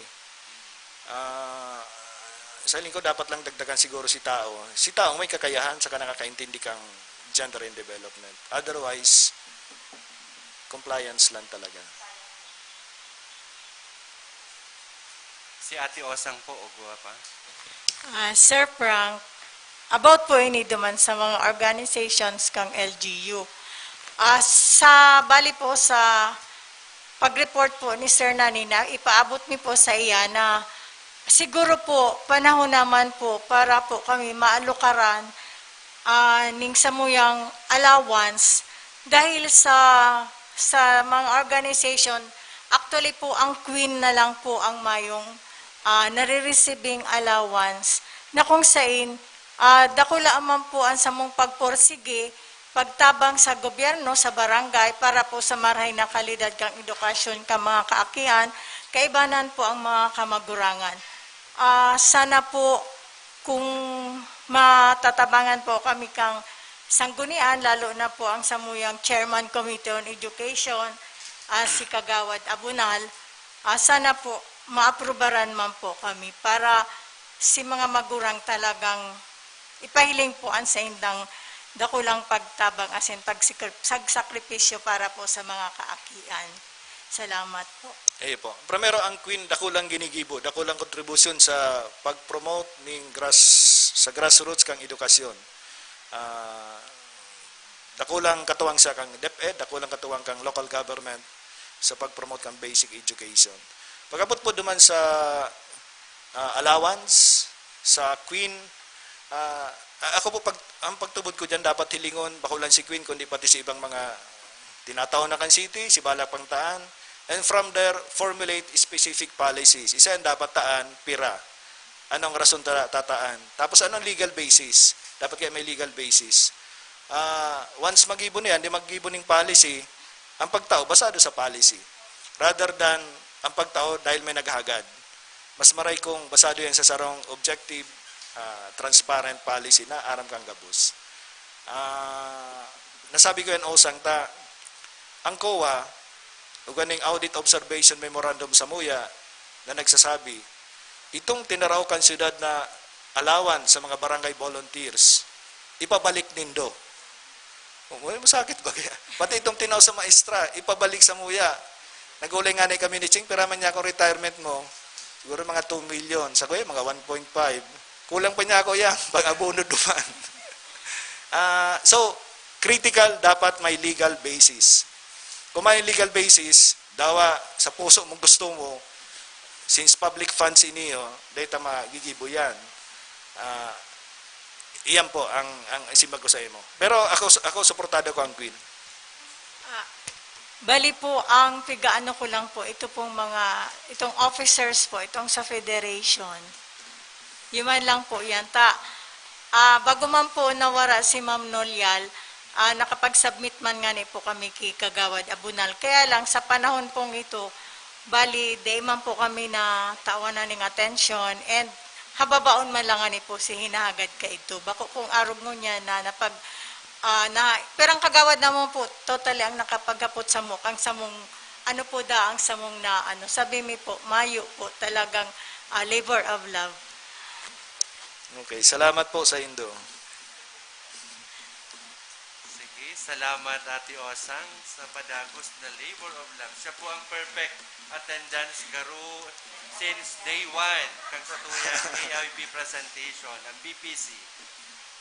Sa lingkod dapat lang dagdagan siguro si tao. Si tao may kakayahan sa nakakaintindi kang gender and development. Otherwise, compliance lang talaga. Si Ate Osang po, o pa. Sir Frank, about po ini duman sa mga organizations kang LGU. Bali po sa pag-report po ni Sir Nanina, ipaabot mi po sa iya na siguro po panahon naman po para po kami maalukaran ning samuyang allowance dahil sa mga organization, actually po ang Queen na lang po ang mayong nare-receiving allowance na kung sain dakula man po ang samong pagporsige pagtabang sa gobyerno sa barangay para po sa maray na kalidad kang edukasyon ka mga kaakihan, kaibanan po ang mga kamagurangan. Sana po kung matatabangan po kami kang sanggunian, lalo na po ang samuyang Chairman Committee on Education, si Kagawad Abunal, sana po maaprubaran man po kami para si mga magurang talagang ipahiling po ang sa indang dakulang pagtabang asin pagsakripisyo para po sa mga kaakian. Salamat po. Po. Primero, ang Queen dakulang ginigibo, dakulang kontribusyon sa pag-promote sa grassroots kang edukasyon. Dakulang katuwang sa kang DepEd, dakulang katuwang kang local government sa pag-promote kang basic education. Pagkabot po duman sa allowance, sa Queen, ako po, ang pagtubod ko dyan, dapat hilingon, bakulan si Queen, kundi pati si ibang mga tinataon na kan city, si Balak Pangtaan, and from there, formulate specific policies. Isa yan dapat taan, pira. Anong rason tataan? Tapos anong legal basis? Dapat kaya may legal basis. Once mag-ibo na yan, di mag-ibo ng policy, ang pagtao, basado sa policy. Rather than ang pagtao dahil may naghagad. Mas maray kong basado yan sa sarong objective, transparent policy na aram kang gabus. Nasabi ko yan Osang ta, ang COA, uganing audit observation memorandum sa MUYA na nagsasabi, itong tinaraw kan syudad na allowance sa mga barangay volunteers, ipabalik nindo. Masakit ba kaya? Pati itong tinaw sa maestra, ipabalik sa MUYA. Nagulay nga na kami ni Ching, piraman niya akong retirement mo, siguro mga 2 million, sa kuya mga 1.5. Kulang pa niya ako yan, pag-abono duman. So, critical, dapat may legal basis. Kung may legal basis, dawa sa puso mong gusto mo, since public funds iniyo, data magigibo yan. Iyan po ang isimbag ko sa imo. Pero ako suportado ko ang Queen. Bali po, ang pigaano ko lang po, itong officers po, itong sa federation. Yuman lang po yan. Bago man po nawara si Ma'am Nolyal, nakapag-submit man nga po kami kay Kagawad Abunal. Kaya lang sa panahon pong ito, bali, day man po kami na tawanan ng attention and hababaon man lang po si hinahagad ka ito. Bako kung arog mo niya perang Kagawad naman po, totally ang nakapaghapot sa mukang samong, ang samong sabi mi po, mayo po talagang labor of love. Okay, salamat po sa Indo. Sige, salamat Ate Osang sa padagos na labor of love. Siya po ang perfect attendance garo since day 1 kang sa tuyang AIP presentation, ang BPC.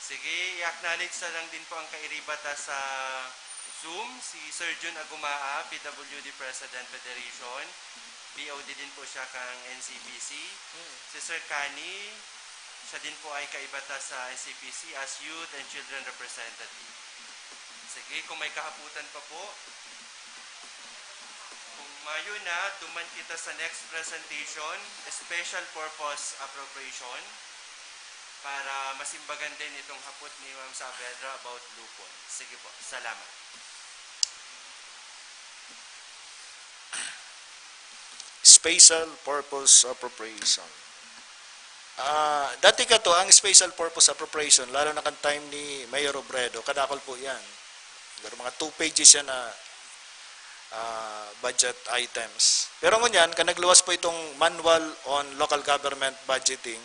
Sige, i-acknowledge na lang din po ang kairibata sa Zoom, si Sir Jun Agumaa, PWD President Federation. BOD din po siya kang NCPC. Si Sir Kani, siya din po ay kaibata sa NCPC as Youth and Children Representative. Sige, kung may kahaputan pa po, kung mayo na, duman kita sa next presentation, Special Purpose Appropriation. para masimbagan din itong hapot ni Ma'am Saavedra about lupon. Sige po, salamat. Special Purpose Appropriation. Dati ka to, ang Special Purpose Appropriation, lalo na kan time ni Mayor Robredo, kadakol po yan. Pero mga 2 pages yan na budget items. Pero ngunyan, kan nagluwas po itong Manual on Local Government Budgeting,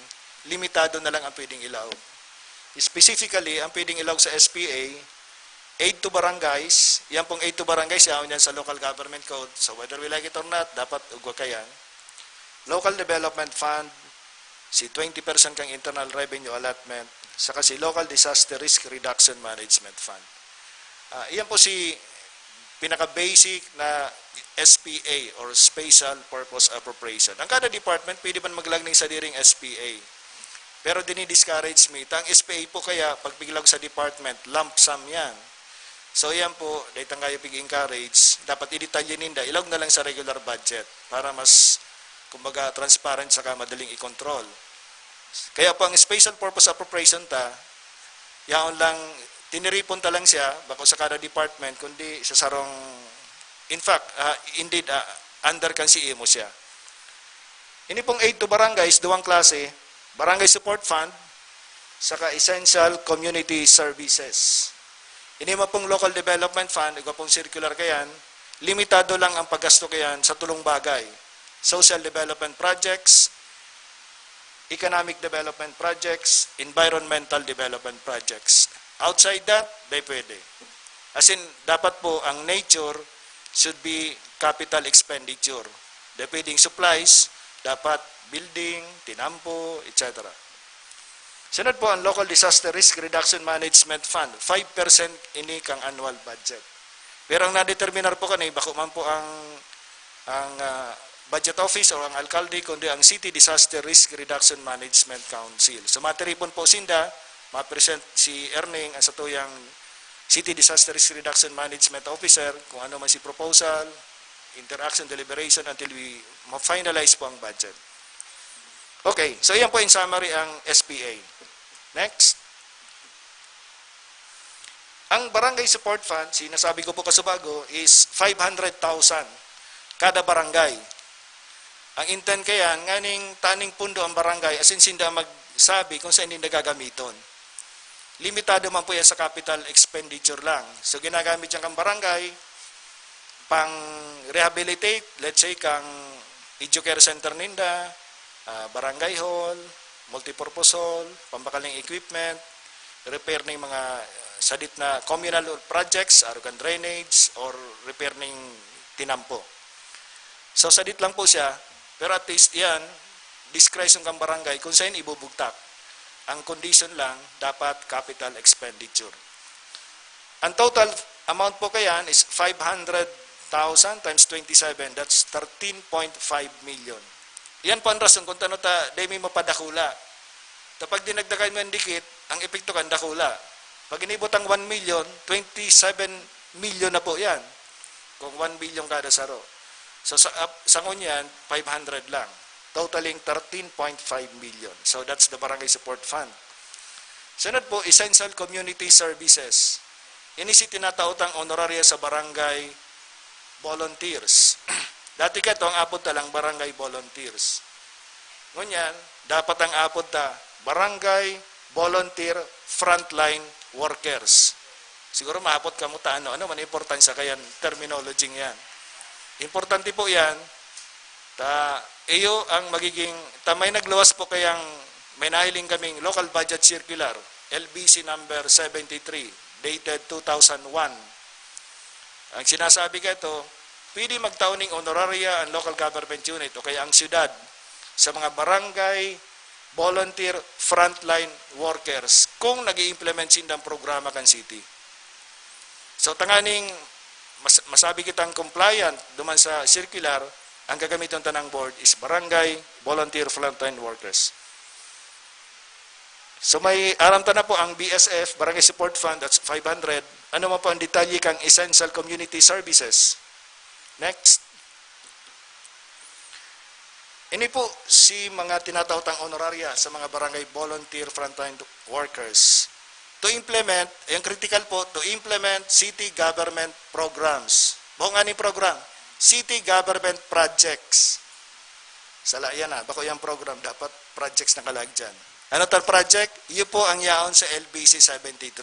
limitado na lang ang pwedeng ilaw. Specifically, ang pwedeng ilaw sa SPA, aid to barangays, yan pong aid to barangays, yan sa Local Government Code. So whether we like it or not, dapat ugwa kayan. Local Development Fund, si 20% kang internal revenue allotment, saka si Local Disaster Risk Reduction Management Fund. Iyan po si pinaka-basic na SPA or Special Purpose Appropriation. Ang kada department, pwede man maglagning sa diring SPA. Pero dini-discourage me. Ang SPA po kaya, pag biglang sa department, lump sum yan. So yan po, dahil tayo pig-encourage, dapat i-detalye ninda, ilog na lang sa regular budget para mas, kumbaga, transparent saka madaling i-control. Kaya po ang Special Purpose Appropriation yaon lang, tiniripon ta lang siya, bako sa kada department, kundi sa sarong, in fact, indeed, under kan si IMO siya. Ini pong aid to barangays, duwang klase, Barangay Support Fund, saka Essential Community Services. Ini mo pong Local Development Fund, ikaw pong circular kayan, limitado lang ang paggasto kayan sa tulong bagay. Social Development Projects, Economic Development Projects, Environmental Development Projects. Outside that, they pwede. As in, dapat po ang nature should be capital expenditure. They pwedeng supplies, dapat building, tinampo, etc. Sunod po ang Local Disaster Risk Reduction Management Fund. 5% ini kang annual budget. Pero ang nadeterminar po kanay, bako man po ang budget office o ang alkalde, kundi ang City Disaster Risk Reduction Management Council. So matiripon po sinda, ma-present si Erning ang satuyang City Disaster Risk Reduction Management Officer, kung ano man si proposal, interaction, deliberation until we ma-finalize po ang budget. Okay, so yan po in summary ang SPA. Next. Ang Barangay Support Fund, sinasabi ko po kasubago, is 500,000 kada barangay. Ang intent kaya, nganing taning pundo ang barangay, asin sinda magsabi kung saan hindi nagagamiton. Limitado man po yan sa capital expenditure lang. So ginagamit yan kang barangay, pang rehabilitate, let's say kang educare center ninda, barangay hall, multipurpose hall, pambakaling equipment, repair ng mga sadit na communal projects, arugan drainage, or repair ng tinampo. So sadit lang po siya, pero at least yan, discretion kang barangay kung saan ibubugtak. Ang condition lang, dapat capital expenditure. Ang total amount po kayan is 500,000 times 27, that's 13.5 million. Yan po ang rason kung tanong ta, dahil may mapadakula. Kapag dinagdagan mo yung dikit, ang epekto kan dakula. Pag inibot ang 1 million, 27 million na po yan. Kung 1 billion kada saro. So sa ngunyan, 500 lang. Totaling 13.5 million. So that's the Barangay Support Fund. Sunod po, Essential Community Services. Ini si tinataotang honoraria sa barangay volunteers. Dati ka ito, ang apod talang barangay volunteers. Ngunyan, dapat ang apod ta, barangay volunteer frontline workers. Siguro maapot ka mo ta, ano man importansya kayan, terminology yan. Importante po yan, iyo ang magiging, may nagluwas po kayang, may nahiling kaming local budget circular, LBC number 73, dated 2001. Ang sinasabi ka ito, pwede magtauning honoraria ang local government unit o kaya ang syudad sa mga barangay volunteer frontline workers kung nag-i-implement sindang programa kan city. So tanganing masabi kitang compliant duman sa circular, ang gagamiton tanang board is barangay volunteer frontline workers. So may aram ta na po ang BSF, Barangay Support Fund, that's 500. Ano mo po ang detalye kang Essential Community Services? Next. Ini po si mga tinatawtang honoraria sa mga barangay volunteer frontline workers. To implement, yung critical po, to implement city government programs. Buong nga ni program, city government projects. Sala yan bako yung program, dapat projects na kalag dyan. Ano tal project? Iyo po ang yaon sa LBC 73.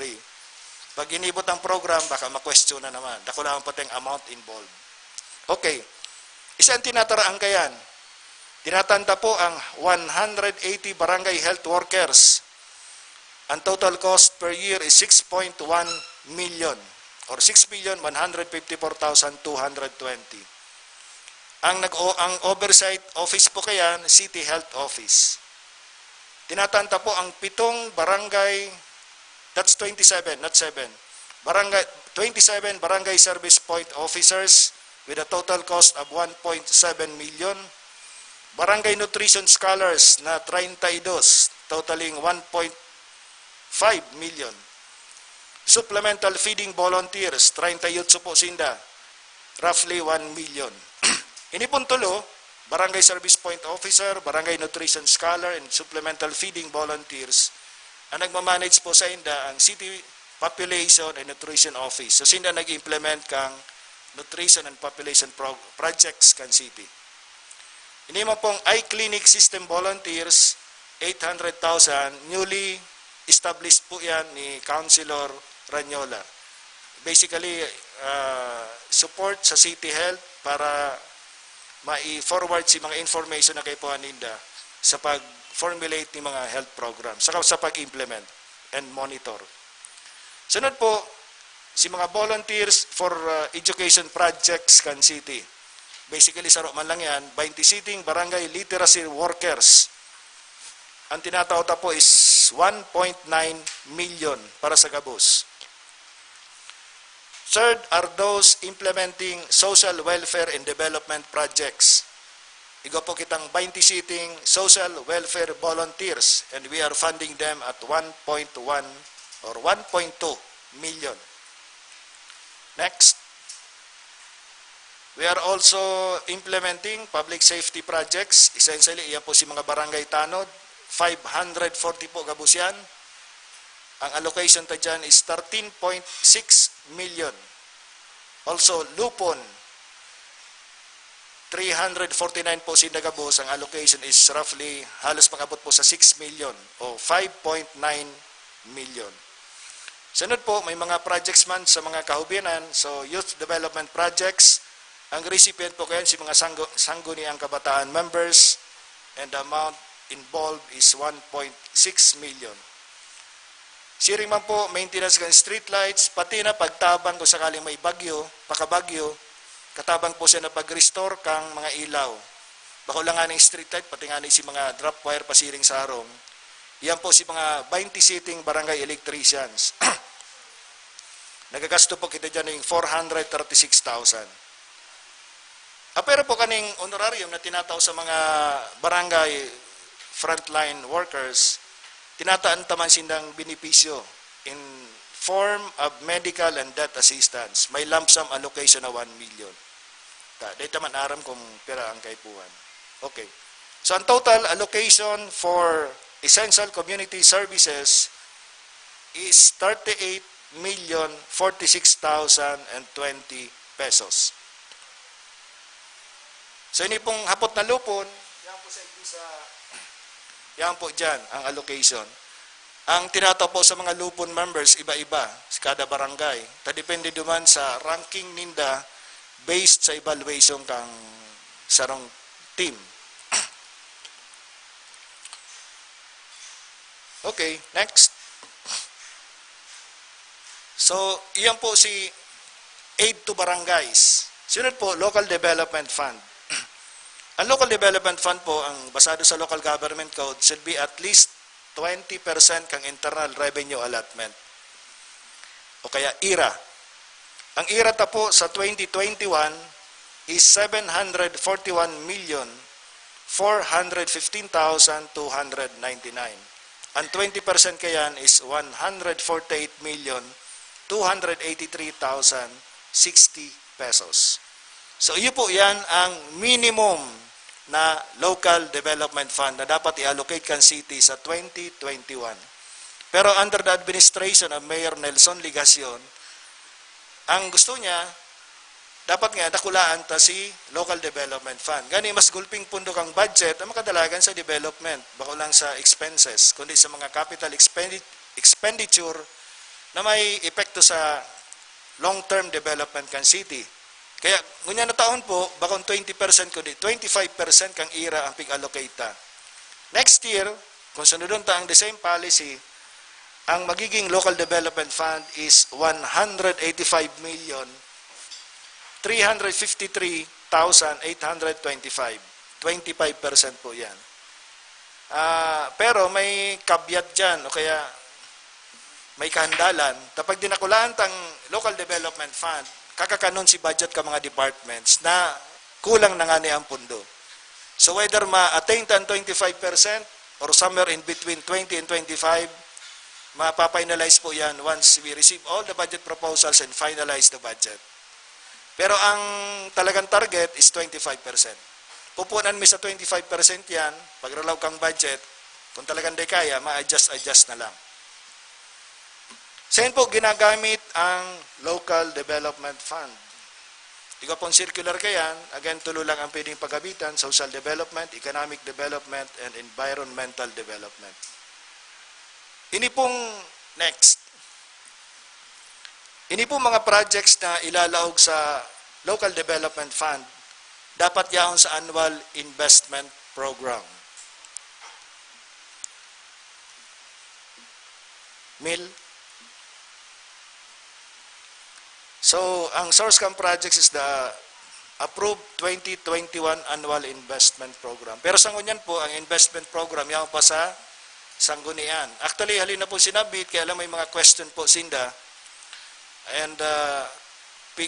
Pag inibot ang program, baka ma-question na naman. Dako lang po tayong amount involved. Okay. Isang tinataraan kayan. Tinatanta po ang 180 barangay health workers. Ang total cost per year is 6.1 million or 6,154,220. Ang oversight office po kayan, City Health Office. Tinatanta po ang 7 barangay, that's 27, not 7. Barangay 27 barangay service point officers with a total cost of 1.7 million. Barangay nutrition scholars na 32, totaling 1.5 million. Supplemental feeding volunteers, 38 po sinda, roughly 1 million. Ini pong tulo, barangay service point officer, barangay nutrition scholar, and supplemental feeding volunteers, ang nagmamanage po sa inda ang city population and nutrition office. So sinda nag-implement kang nutrition and population projects kan city. Ini mo pong iClinic system volunteers, 800,000, newly established po yan ni Councilor Ranyola. Basically, support sa City Health para ma-forward si mga information na kay po aninda sa pag-formulate ni mga health programs, saka sa pag-implement and monitor. Sunod po, si mga volunteers for education projects kan city. Basically, saro man lang yan, 20 sitting barangay literacy workers. Ang tinatawta po is 1.9 million para sa gabos. Third are those implementing social welfare and development projects. Igo po kitang 20 sitting social welfare volunteers and we are funding them at 1.1 or 1.2 million. Next. We are also implementing public safety projects. Essentially, iyan po si mga barangay tanod. 540 po gabos yan. Ang allocation ta dyan is 13.6 million. Also, Lupon, 349 po si Nagabos. Ang allocation is roughly halos pang-abot po sa 6 million o 5.9 million. Sunod po, may mga projects man sa mga kahubianan. So, youth development projects. Ang recipient po kayo si mga sangguniang kabataan members and the amount involved is 1.6 million. Siring man po, maintenance ng street lights, pati na pagtabang kung sakaling may bagyo, pakabagyo, katabang po siya na pag-restore kang mga ilaw. Bako lang nga ng street light, pati nga si mga drop wire pasiring sa harong. Yan po si mga 20 sitting barangay electricians. Nagagasto po kita dyan ng 436,000. Pero po kaning honorarium na tinataw sa mga barangay frontline workers, tinataan taman sindang benepisyo in form of medical and death assistance. May lump sum allocation na 1 million. Dito man aram kung pera ang kaipuan. Okay. So ang total allocation for essential community services is 38,046,020 pesos. So ini pong hapot na lupon, yan po dyan ang allocation. Ang tinataw po sa mga lupon members, iba-iba sa kada barangay. Depende duman sa ranking ninda based sa evaluation kang sarong team. Okay, next. So, iyan po si aid to barangays. Sunod po, Local Development Fund. Ang Local Development Fund po, ang basado sa Local Government Code, should be at least 20% kang internal revenue allotment. O kaya IRA. Ang IRA ta po sa 2021 is 741,415,299. Ang 20% kayan is 148,283,060 pesos. So iyo po yan ang minimum na local development fund na dapat i-allocate kang city sa 2021. Pero under the administration of Mayor Nelson Ligacion, ang gusto niya, dapat nga nakulaan ta si local development fund. Gani mas gulping pundo kang budget ang makadalagan sa development, bako lang sa expenses, kundi sa mga capital expenditure na may epekto sa long-term development kan city. Kaya ngunya na taon po, bakong 20% kundi 25% kang ira ang pig-allocate ta. Next year, kung sunodon ta ang the same policy, ang magiging local development fund is 185,353,825. 25% po yan. Pero may caveat dyan, o kaya may kahandalan. Kapag dinakulaan tang local development fund, kakakanon si budget ka mga departments na kulang na nga ni ang pundo. So whether ma-attain tan 25% or somewhere in between 20 and 25, mapapinalize po yan once we receive all the budget proposals and finalize the budget. Pero ang talagang target is 25%. Pupunan mi sa 25% yan, pagralaw kang budget, kung talagang di kaya, ma-adjust na lang. Saan po ginagamit ang local development fund? Ikaw pong circular kayan, again, tulo lang ang pwedeng paggabitan, social development, economic development, and environmental development. Ini pong next. Ini pong mga projects na ilalaog sa local development fund, dapat yaon sa annual investment program. Mil. So, ang source cam projects is the approved 2021 annual investment program. Pero sa ngunyan po, ang investment program, yaon pa sa sanggunian. Actually, halina po sinabit, kaya alam may mga question po sinda. And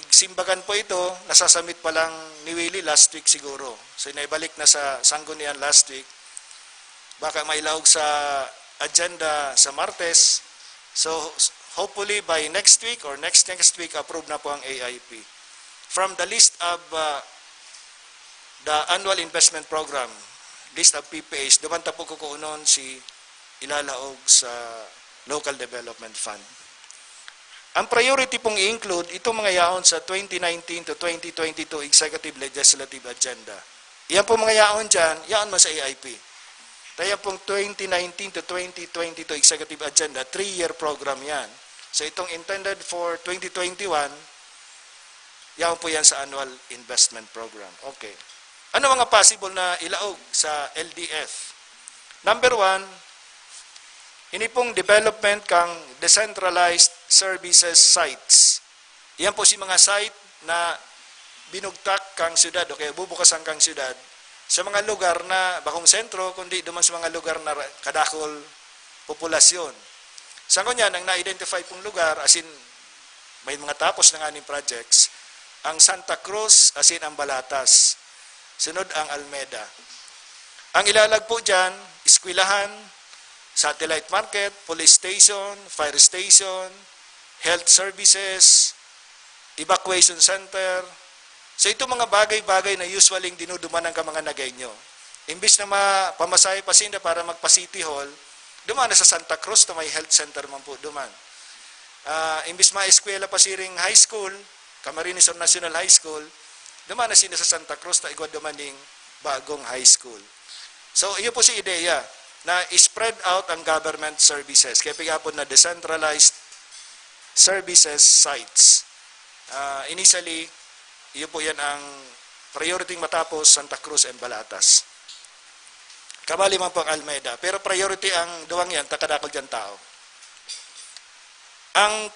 simbagan po ito, nasasamit pa lang ni Willie last week siguro. So, naibalik na sa sanggunian last week. Baka mailahog sa agenda sa Martes. So, hopefully by next week or next week, approve na po ang AIP. From the list of the annual investment program, list of PPAs, dumanta po kukuunon si ilalaog sa local development fund. Ang priority pong i-include, itong mga yaon sa 2019 to 2022 Executive Legislative Agenda. Iyan po mga yaon dyan, yaon man sa AIP. Kaya pong 2019 to 2022 Executive Agenda, 3-year program yan. So itong intended for 2021, yaon po yan sa annual investment program. Okay. Ano mga possible na ilaog sa LDF? Number 1, ini pong development kang decentralized services sites. Yan po si mga site na binugtak kang syudad o kaya bubukasan kang syudad sa mga lugar na bakong sentro, kundi duman sa mga lugar na kadakol populasyon. Sa kanyan, ang na-identify pong lugar, as in, may mga tapos ng aning projects, ang Santa Cruz, as in ang Balatas. Sunod ang Almeda. Ang ilalag po dyan, eskwelahan, satellite market, police station, fire station, health services, evacuation center. So ito mga bagay-bagay na usually dinuduman ng mga nagay nyo. Imbis na pamasahe pa sinda para magpa-City Hall, duman na sa Santa Cruz na may health center man po duman. Imbis ma-eskwela pa siring high school, Camarines National High School, duman na sinda sa Santa Cruz na igwa dumaning bagong high school. So iyo po si ideya na spread out ang government services. Kaya pigapon na decentralized services sites. Initially, iyo po yan ang priority matapos Santa Cruz and Balatas. Kabali man po ang Almeida. Pero priority ang duwang yan, takadakol dyan tao. Ang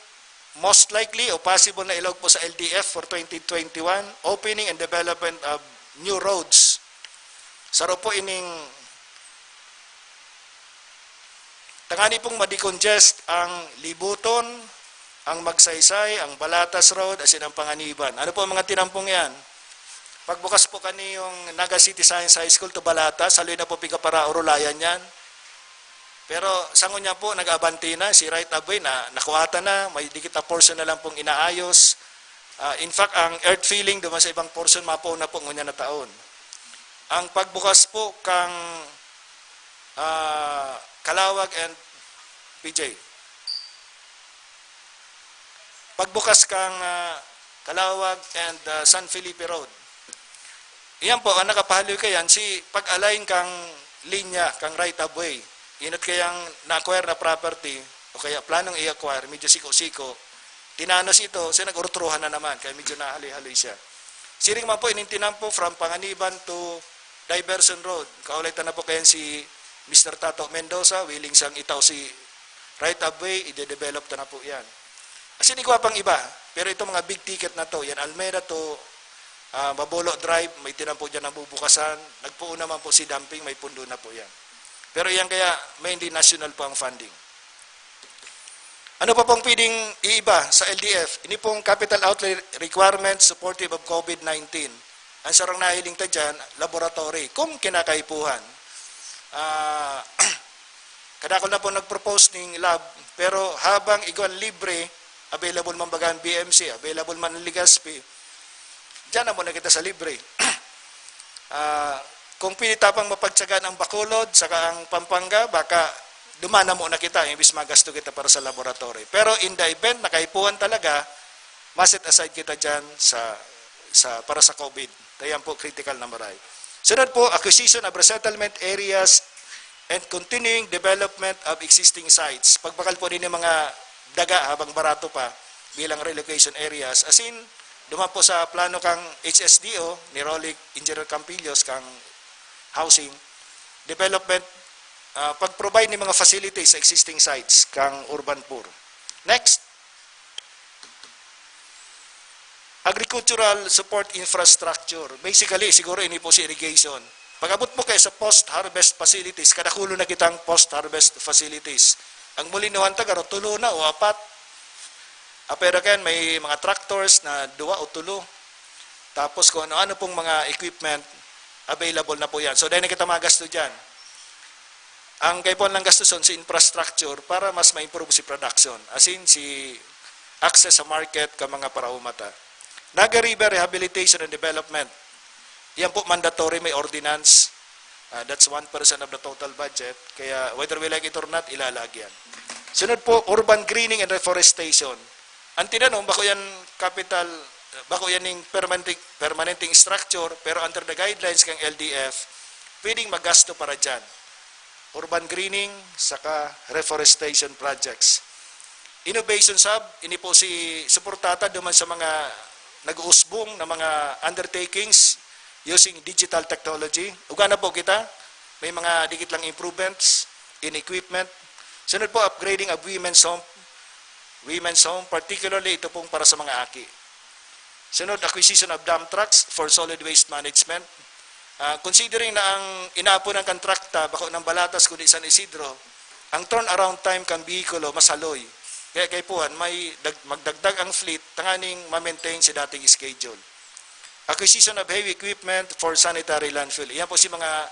most likely o possible na ilog po sa LDF for 2021, opening and development of new roads. Saro po ining tangani pong madicongest ang Libuton, ang Magsaysay, ang Balatas Road, asin ang Panganiban. Ano po ang mga tinampong yan? Pagbukas po kani yung Naga City Science High School to Balatas, saloy na po piga para Orulayan yan. Pero sangon niya po, nag-abanti na, si right of way na nakuhata na, may dikit na portion na lang pong inaayos. In fact, ang earth filling duman sa ibang portion, mapaw na po ngunya na taon. ang pagbukas po kang Calawag and PJ. Pagbukas kang Calawag and San Felipe Road. Iyan po, ang nakapahaloy kayan, si pag-align kang linya, kang right of way, inat kayang na-acquire na property, o kaya planong i-acquire, medyo siko-siko, tinanos ito, so nag-urutruhan na naman, kaya medyo nahaloy-haloy siya. Siring man po, inintinan po from Panganiban to Diversion Road. Kaulitan na po kayan si Mr. Tato Mendoza, willing siyang itaw si right of way, i-develop na po yan. As in, ikuha pang iba, pero itong mga big ticket na to, yan Almeda to Babolo Drive, may tinampo dyan ang bubukasan. Nagpuo naman po si Dumping, may pundo na po yan. Pero yan kaya mainly national po ang funding. Ano pa pong pwedeng iiba sa LDF? Ini pong capital outlay requirements supportive of COVID-19. Ang sarang nahiling ta dyan, laboratory, kung kinakaipuhan. Kadakol na po nag-propose ng lab, pero habang iguan libre, available man bagaan BMC, available man ng Ligaspi, diyan na muna kita sa libre. Kung pinitapang mapagtsagaan ang Bacolod, saka ang Pampanga, baka dumana muna kita, imbis magasto kita para sa laboratory. Pero in the event, nakaipuan talaga, maset aside kita dyan para sa COVID. Ayan po, critical na maray. Sunod po, acquisition of resettlement areas and continuing development of existing sites. Pagbakal po din ng mga daga habang barato pa bilang relocation areas. As in, duman po sa plano kang HSDO, ni Rolic Engineer Campillos, kang housing, development, pag-provide ng mga facilities sa existing sites, kang urban poor. Next. Agricultural support infrastructure. Basically, siguro ini po si irrigation. Pag-abot mo kayo sa post-harvest facilities, kadakulo na kitang post-harvest facilities. Ang mulinuhan tagaro, tulo na o apat. Pero kan may mga tractors na 2 o 3. Tapos kung ano-ano pong mga equipment, available na po yan. So, dahil na kita magasto dyan. Ang kaipon lang gasto son si infrastructure para mas ma-improve si production. As in, si access sa market ka mga paraumata. Naga River Rehabilitation and Development. Yan po mandatory, may ordinance. That's 1% of the total budget. Kaya whether we like it or not, ilalagyan. Sunod po, urban greening and reforestation. Ang tinanong, bako yan capital, bako yan yung permanenting structure, pero under the guidelines kang LDF, pwedeng magasto para dyan. Urban greening, saka reforestation projects. Innovation Hub, ini po si suportata duman sa mga nag-uusbong na mga undertakings using digital technology. Uga na po kita, may mga dikit lang improvements in equipment. Sunod po, upgrading of women's home, particularly ito pong para sa mga aki. Sunod, acquisition of dump trucks for solid waste management. Considering na ang inaapo ng kontrakta, bako ng Balatas kundi San Isidro, ang turnaround time kang bihikulo masaloy. Kaya kay puhan, may magdagdag ang fleet, tanganing ma-maintain si dating schedule. Acquisition of heavy equipment for sanitary landfill. Iyan po si mga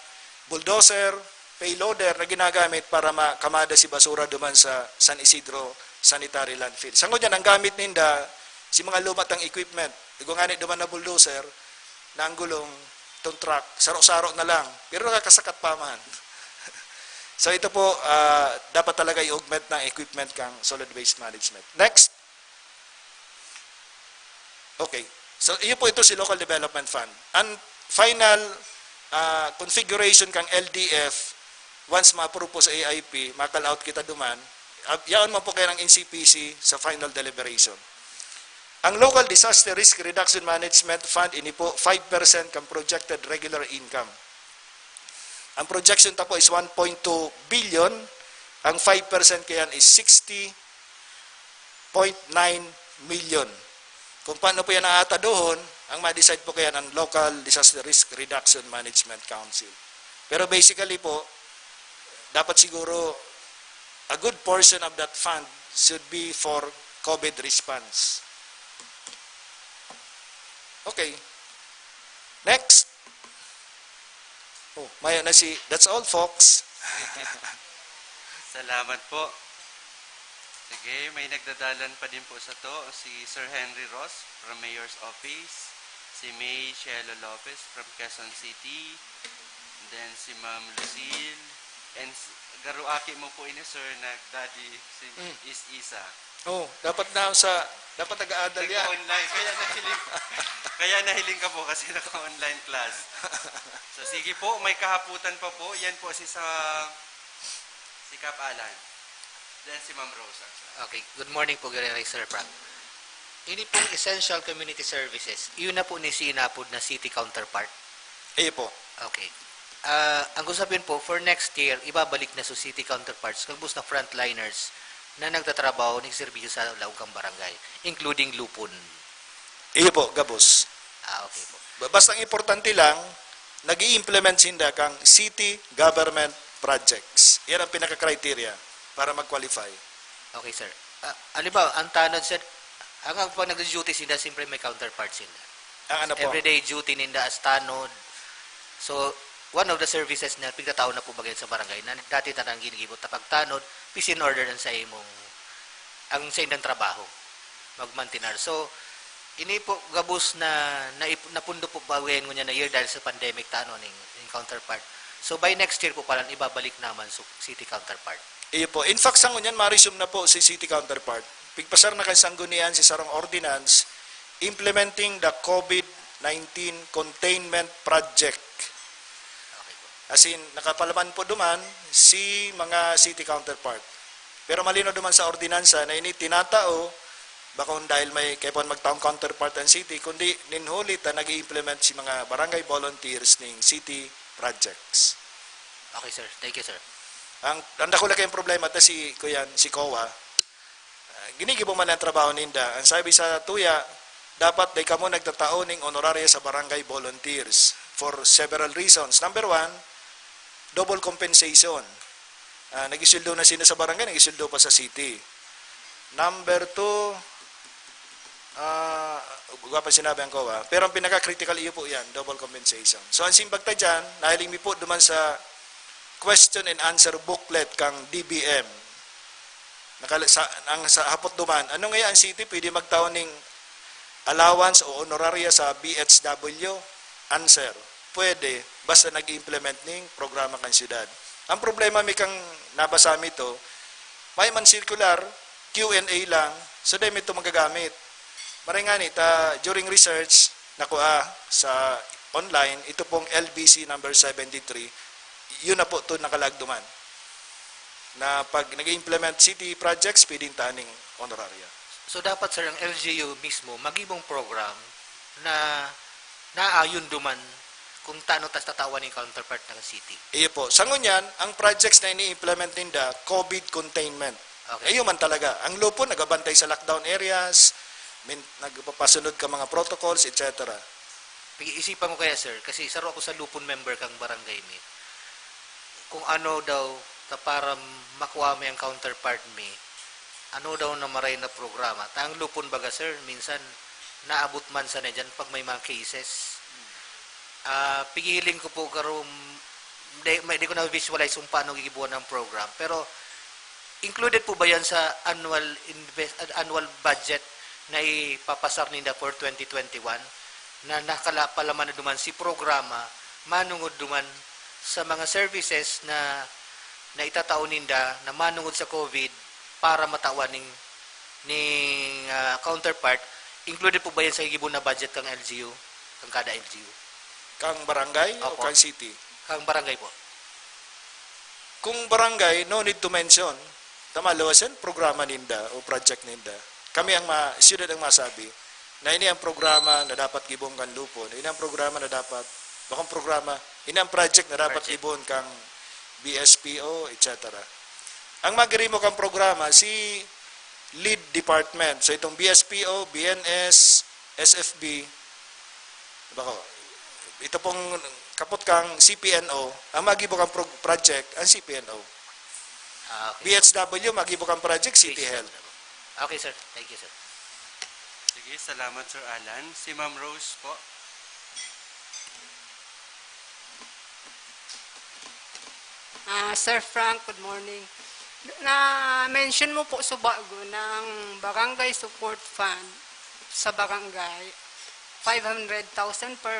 bulldozer, payloader na ginagamit para makamada si basura duman sa San Isidro sanitary landfill. Sangod yan, ang gamit ninda, si mga lumatang equipment. Igunganit duman na bulldozer, na ang gulong, itong truck, saro-saro na lang. Pero nakakasakat pa man. So ito po, dapat talaga i-augment ng equipment kang solid waste management. Next. Okay. So iyo po ito si Local Development Fund. Ang final configuration kang LDF, once ma-approve po sa AIP, makal out kita duman, yaon man po kayo ng NCPC sa final deliberation. Ang Local Disaster Risk Reduction Management Fund, ini po 5% kang projected regular income. Ang projection tapo is 1.2 billion. Ang 5% kayan is 60.9 million. Kung paano po yan naatadohon, ang ma-decide po kayan ang Local Disaster Risk Reduction Management Council. Pero basically po, dapat siguro a good portion of that fund should be for COVID response. Okay. Next. Oh, maya na si, that's all folks. Salamat po. Sige, may nagdadalan pa din po sa to, si Sir Henry Ross from Mayor's Office. si May Cielo Lopez from Quezon City, then si Ma'am Lucille, and garuaki mo po ini sir, nag-daddy, si is Isa. Oh, dapat nag-aadal yan. Naka-online, kaya nahiling ka po kasi naka-online class. So sige po, may kahaputan pa po, yan po si Kap Alan. Then si Ma'am Rosa. Okay, good morning po, Sir Frank. Ini pong essential community services, yun na po ni sinapod na city counterpart. Po. Okay. Ang gusto sabihin po, for next year, ibabalik na sa city counterparts kalbus na frontliners na nagtatrabaho ng serbisyo sa Laugang Barangay, including lupon. Po, gabos. Okay po. Basta ang importante lang, nag-i-implement sinda kang city government projects. Yan ang pinaka-criteria para mag-qualify. Okay, sir. Halimbawa, ang tanod, sir, hanggang pag nag-duty sinda, siyempre may counterparts sinda. Ang ano po? Everyday duty ninda as tanod. So, one of the services na pigtatao na po bagay sa barangay na dati tanang ginigibot na pagtanod, peace in order na sa imong ang sa indang trabaho magmantinar. So, ini po gabos na napundo po bawayan niya na year dahil sa pandemic tano ning counterpart. So, by next year po pala ibabalik naman sa city counterpart. Po. In fact, sangunyan, ma-resume na po si city counterpart. Pigpasar na kay sanggunian si sarong ordinance implementing the COVID-19 containment project. Okay po. As in, nakapalaman po duman si mga city counterpart. Pero malino duman sa ordinansa na ini tinatao, baka dahil may kaypon magtaong counterpart ang city, kundi ninhulit na nag-i-implement si mga barangay volunteers ng city projects. Okay, sir. Thank you, sir. Ang dako lang kayong problema ta si Kuyan, si Kowa, ginigibo man ang trabaho ninda. Ang sabi sa tuya, dapat day kamo nagtatao ning honoraria sa barangay volunteers for several reasons. Number one, double compensation. Nagisildo na sila sa barangay, nagisildo pa sa city. Number two, pa sinabi ang Kowa, pero ang pinaka-critical iyo po yan, double compensation. So ang simbagta dyan, nahiling mi po duman sa question and answer booklet kang DBM. Ang sa hapot duman, ano nga ang city pwede magtaon ning allowance o honoraria sa BHW? Answer, pwede, basta nag-implement ning programa kan syudad. Ang problema may kang nabasa mi to, may man circular, Q&A lang, so dahil ito magagamit. Maringani, during research, nakuha sa online, ito pong LBC number 73, yun na po ito nakalagduman. Na pag nag-implement city projects, pwedeng taning honoraria. So, dapat, sir, ang LGU mismo, magibong program na naayon duman kung taano tas tatawan ng counterpart ng city. Po. Sangon yan, ang projects na ini-implement ninda, COVID containment. Okay. Man talaga. Ang lupon, nagabantay sa lockdown areas, nagpapasunod ka mga protocols, etc. Pag-iisipan ko kaya, sir, kasi saro ako sa lupon member kang barangay mi. Kung ano daw, para makuha mo ang counterpart mi, ano daw na maray na programa. Tang lupon baga, sir, minsan naabot man sa na dyan pag may mga cases. Pigiling ko po karon, di ko na-visualize kung paano gigibuan ng program. Pero, included po ba yan sa annual budget na ipapasar ninda for 2021 na nakalapalaman na duman si programa manungod duman sa mga services na itatao ninda na manungod sa COVID para matawan ning counterpart. Included po ba yan sa gibuon na budget kang LGU, kang kada LGU? Kang barangay o Opo. kang city? Kang barangay po. Kung barangay, no need to mention. Tama, luwasan, programa ninda o project ninda. Kami ang siyudad ang masabi na ini ang programa na dapat gibong kan lupon. Ini ang programa na dapat, bakang programa, ini ang project na dapat gibon kang BSPO, etc. Ang magirimo kang programa, si lead department. So itong BSPO, BNS, SFB, bako, ito pong kapot kang CPNO, ang magibo kang project, ang CPNO. Okay. BHW, magibo kang project, City Health. Okay, sir. Thank you, sir. Sige, salamat Sir Alan. Si Ma'am Rose po. Sir Frank, good morning. Na-mention mo po sa bago ng Barangay Support Fund sa barangay. 500,000 per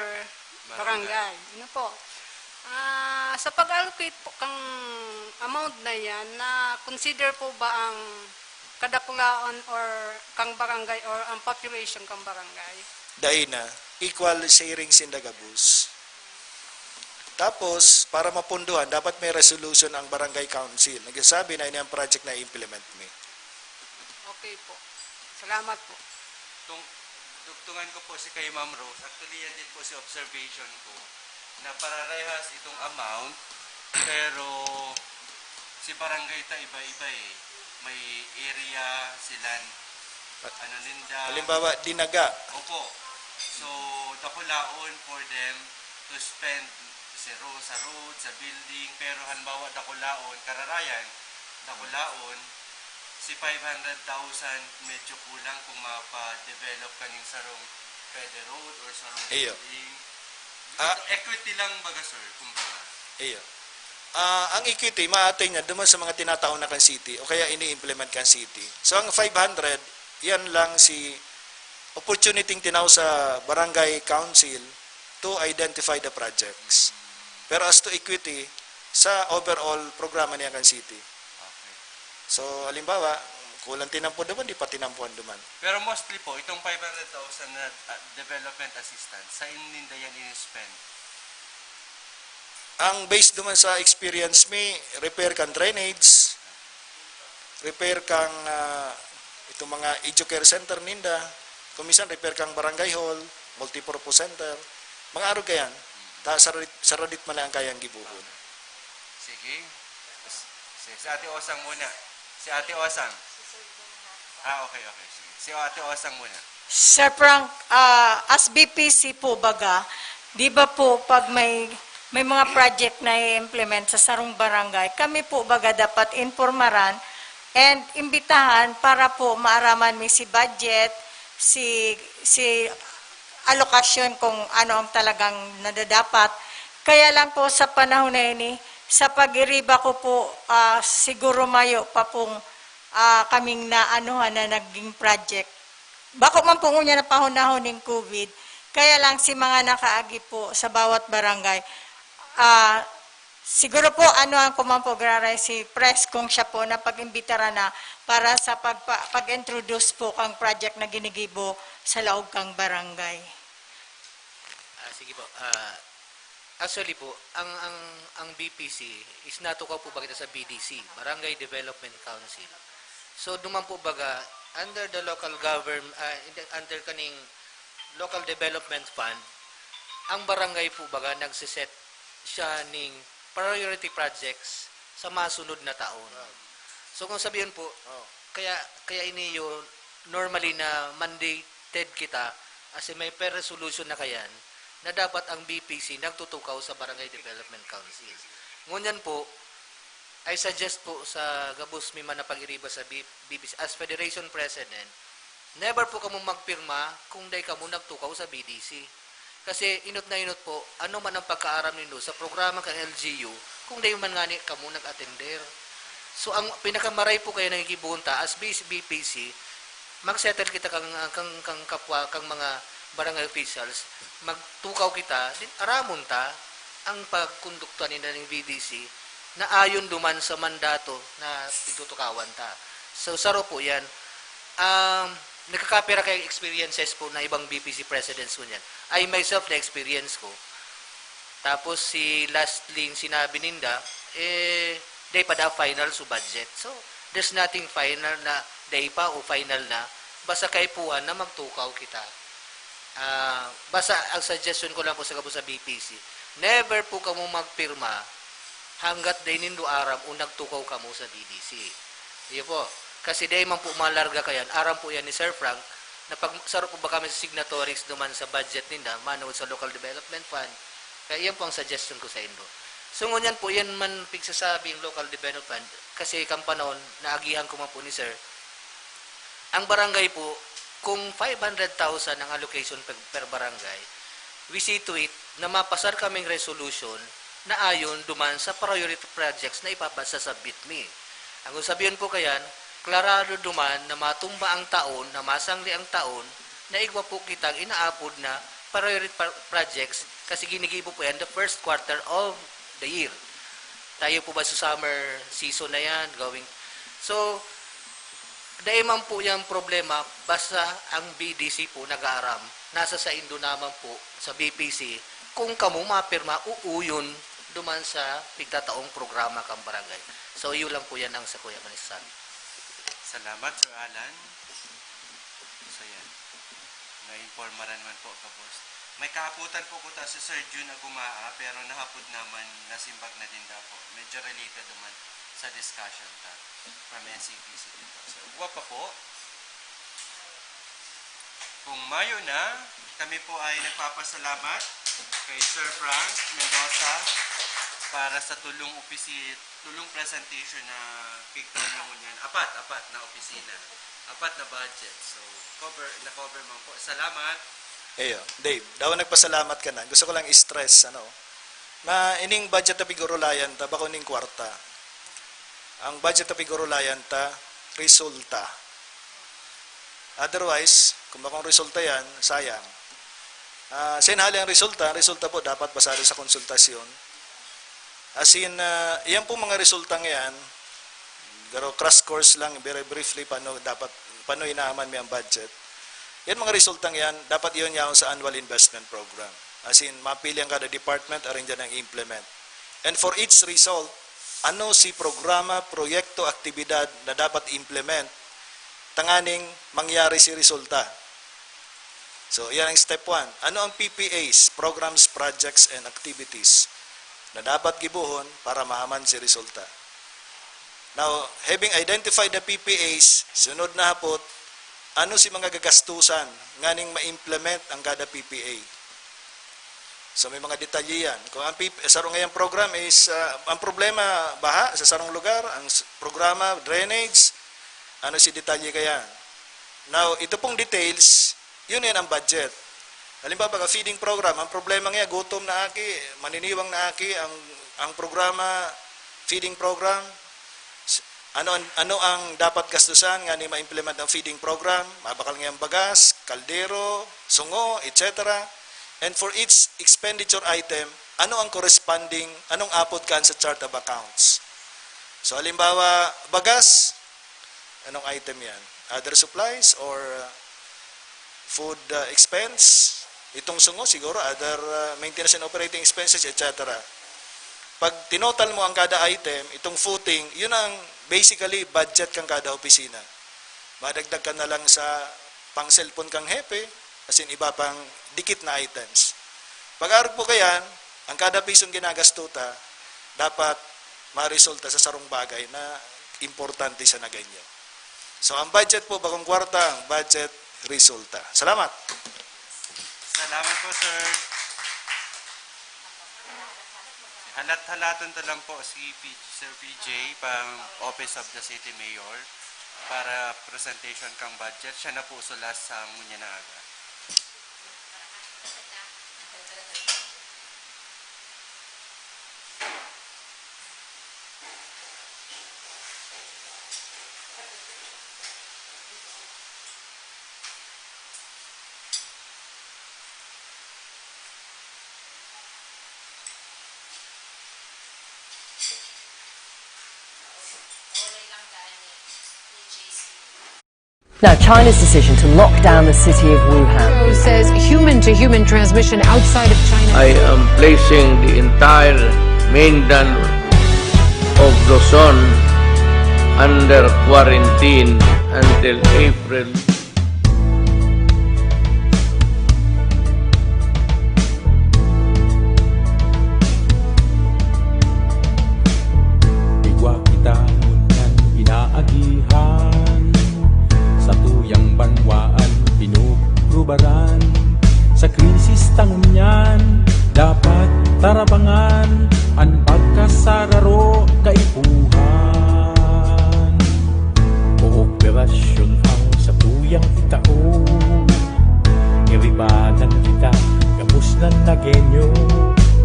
barangay. Ano po? Sa pag-allocate po kang amount na yan, na consider po ba ang kadakulaan or kang barangay or ang population kang barangay? Daina, equal sharings in the gabus. Tapos, para mapunduhan, dapat may resolution ang barangay council. Nagsasabi na ini ang project na i-implement mo. Okay po. Salamat po. Dugtungan ko po si kay Ma'am Rose. Actually, yan din po si observation ko na pararehas itong amount, pero si barangay ta iba-iba eh. May area silan. Ano ninda? Halimbawa, dinaga. Opo. So, dakulaon for them to spend sa road, sa building, pero halimbawa dakulaon, kararayan, dakulaon, si 500,000 medyo kulang kung mapa-develop kaning sarong pwede road or sarong Iyo. building. Ah. Equity lang baga sir, kumbaga. Iyo. Ang equity, maating niya duman sa mga tinataon na kan city o kaya ini-implement kan city. So, ang 500, yan lang si opportunity tinaw sa barangay council to identify the projects. Pero as to equity, sa overall programa niya kan city. Okay. So, halimbawa, kulang tinampo naman, di pa tinampuan duman. Pero mostly po, itong 500,000 na development assistance, sa ininda yan in-spend? Ang based duman sa experience me, repair kang drainage, repair kang itong mga educare center ninda, kumisan repair kang barangay hall, multipurpose center, mga araw kayan, saradit man lang ang kayang gibuhon. Sige. Si Ate Osang muna. Si Ate Osang. Okay. Sige. Si Ate Osang muna. Sir Frank, as BPC po baga, di ba po pag may mga project na i-implement sa sarong barangay, kami po baga dapat informaran and imbitahan para po maaraman may si budget, si allocation kung ano ang talagang nadadapat. Kaya lang po sa panahon na ini, sa pag-iriba ko po, siguro mayo pa pong kaming naanuhan na naging project. Bako man po ngunya na panahon ng COVID, kaya lang si mga nakaagi po sa bawat barangay, siguro po ano ang kumampograra si press kung siya po na pag-imbitara na para sa pag-introduce po kang project na ginigibo sa laog kang barangay. Sige po. Actually po, ang BPC is natukaw po baga sa BDC, Barangay Development Council. So duman po baga under the local government, under kaning local development fund, ang barangay po baga nagsiset siya ning priority projects sa masunod na taon. So kung sabihin po, kaya ini yun, normally na mandated kita, kasi may per resolution na kayan, na dapat ang BPC nagtutukaw sa Barangay Development Council. Ngunyan po, I suggest po sa gabus mi man na pag-iriba sa BPC, as Federation President, never po kamo magpirma kung day kamo nagtukaw sa BDC. Kasi inot na inot po, ano man ang pagkaaram nindo sa programa kang LGU, kung day man ngani kamo nag-attender. So ang pinakamaray po kayo nagigibunta as BPC, mag-settle kita kang kapwa, kang mga barangay officials, magtukaw kita, din aramon ta ang pagkondukta nila ng BDC na ayon duman sa mandato na pitutukawan ta. So saro po yan. Nagkakapira kay experiences po na ibang BPC presidents ko niyan. I myself na experience ko. Tapos si lastly sinabi ninda, day pa da final sa budget. So there's nothing final na day pa o final na. Basta kay puan na magtukaw kita. Basta ang suggestion ko lang po sa BPC, never po kamo magpirma hanggat day nindo aram o nagtukaw kamo sa BDC. Iyo po. Kasi day man po malarga kayan, aram po yan ni Sir Frank, na pag saro po ba kami sa signatories duman sa budget ninda, manood sa local development fund, kaya yan po ang suggestion ko sa indo. So ngunyan po, yan man pigsasabing local development fund, kasi kang panahon, naagihan ko man po ni Sir, ang barangay po, kung 500,000 ang allocation per barangay, we see to it na mapasar kaming resolution na ayon duman sa priority projects na ipapasa sa BITMI. Ang sabihin po kayan, klarado duman na matumba ang taon, na masangli ang taon, na igwa po kitang inaapod na priority projects kasi ginigibo po yan the first quarter of the year. Tayo po ba sa summer season na yan going? So, daiman po yung problema basta ang BDC po nag-aaram. Nasa sa indo naman po sa BPC kung kamo mapirma uuyon duman sa pigtataong programa kang barangay. So, yun lang po yan ang sa Kuya Manisan. Salamat, Sir Alan. So yan, na-informaran man po ka, boss. May kahaputan po ko ta si Sir June Agumaa, pero nahapod naman nasimbag na din daw po. Medyo related naman sa discussion ta from NCPC dito. So, uwa pa po. Kung Mayo na, kami po ay nagpapasalamat kay Sir Frank Mendoza para sa tulong presentation na picture nyo niyan. Apat na opisina. Apat na budget. So, na-cover mo po. Salamat. Eyo, Dave, daw nagpasalamat ka na. Gusto ko lang i-stress, na ining budget na pigurulayan ta, bako ning kwarta. Ang budget na pigurulayan ta, resulta. Otherwise, kung bakong resulta yan, sayang. Sinhali ang resulta po dapat basado sa konsultasyon. As in, yan po mga resultang yan, pero crash course lang, very briefly, paano inaaman mo ang budget. Yan mga resultang yan, dapat yun yaon sa annual investment program. As in, mapili ang kada department, arin dyan ang implement. And for each result, ano si programa, proyekto, aktibidad na dapat implement, tanganing mangyari si resulta. So, yan ang step 1. Ano ang PPAs, programs, projects, and activities na dapat gibuhon para mahaman si resulta. Now, having identified the PPAs, sunod na hapot, ano si mga gagastusan nganing ma-implement ang kada PPA. So may mga detalye yan. Kung ang sarong ngayong program is, ang problema baha sa sarong lugar, ang programa drainage, ano si detalye kaya. Now, ito pong details, yun yan ang budget. Halimbawa, pag feeding program, ang problema nga, gutom na aki, maniniwang na aki, ang programa, feeding program, ano ang dapat gastusan nga ni ma-implement ang feeding program, mabakal nga ang bagas, kaldero, sungo, etc. And for each expenditure item, ano ang corresponding, anong apod kan sa chart of accounts. So halimbawa, bagas, anong item yan? Other supplies or food expense? Itong sungo, siguro other maintenance and operating expenses, etc. Pag tinotal mo ang kada item, itong footing, yun ang basically budget kang kada opisina. Madagdag ka na lang sa pang cellphone kang hepe, as in iba pang dikit na items. Pag-arog po kayan, ang kada pisong ginagastuta, dapat ma-resulta sa sarong bagay na importante sa naganyo. So ang budget po, bagong kwarta, ang budget resulta. Salamat! Salamat po, sir. Halat-halatan to lang po si Sir PJ, pang Office of the City Mayor, para presentation kang budget. Siya na po sulas sa Munyanaga. Now, China's decision to lock down the city of Wuhan. WHO says human-to-human transmission outside of China. I am placing the entire mainland of Luzon under quarantine until April. Igwa kita ngunyan inaagihan sa tuyang banwaan pinugrubaran sa krisis tangon yan dapat tarabangan ang pagkasararo kaipuhan kooperasyon ang sa tuyang itao iribanan kita gabos ng nagenyo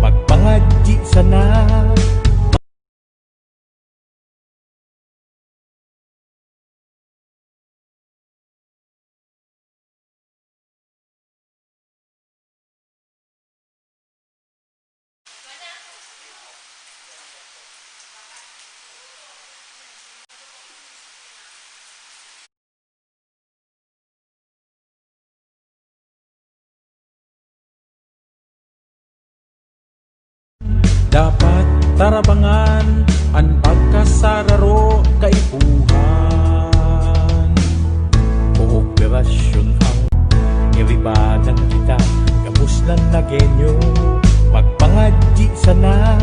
magpangadji sana dapat tarabangan ang pagkasararo kaipuhan. Kooperasyon ang iribanan kita, gabos ng nagenyo, magpangadji sana,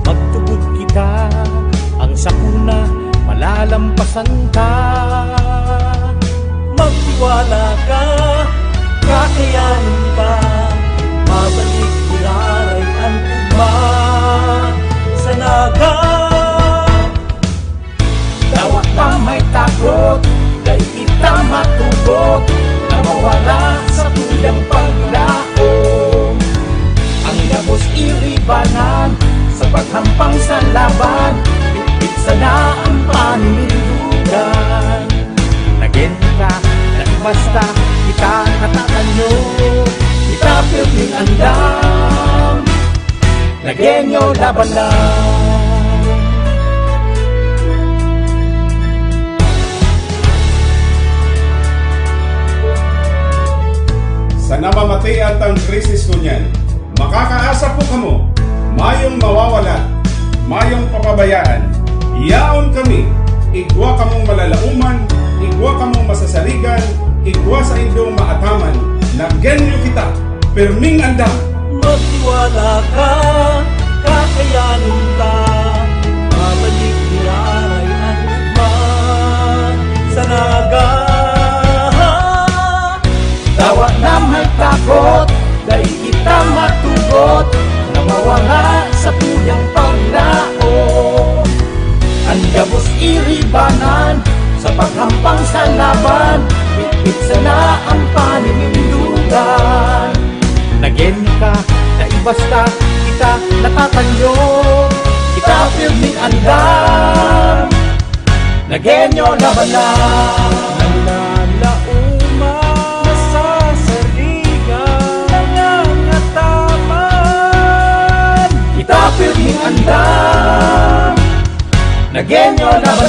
magtugod kita, ang sakuna malalampasan ka. Magtiwala ka, kakayanin ka, mabalik ilaray ang ugma sa naga. Dawat pa may takot, dahil kita matugot, na mawala sa tuyang paglaom. Ang gabos iribanan, sa paghampang sa laban, bitbit sana ang paninindugan. Nagin ka, basta kita katatanyo, kita piling andam, nagenyo laban lang. Sa namamatay at ang krisis kunyan, makakaasa po kamo, mayong mawawala, mayong papabayaan, iyaon kami, igwa kamong malalauman, igwa kamong masasaligan, igwa sa indong maataman, nagyanyo kita, perming andam. Magtiwala ka, kakayanin ka, mabalik nilaray ang ugman sa naga. Dawa na may takot, dahil kita matugot, na mawala sa tuyang paglao. Ang gabos iribanan, sa paghampang sa laban, bitbit sana ang paninindugan. Naging ka, naibasta, kita natatanyo, kita pirming andam, nagenyo laban lang. Nalalauma sa saligan, nangangataman, kita pirming andam, nagenyo laban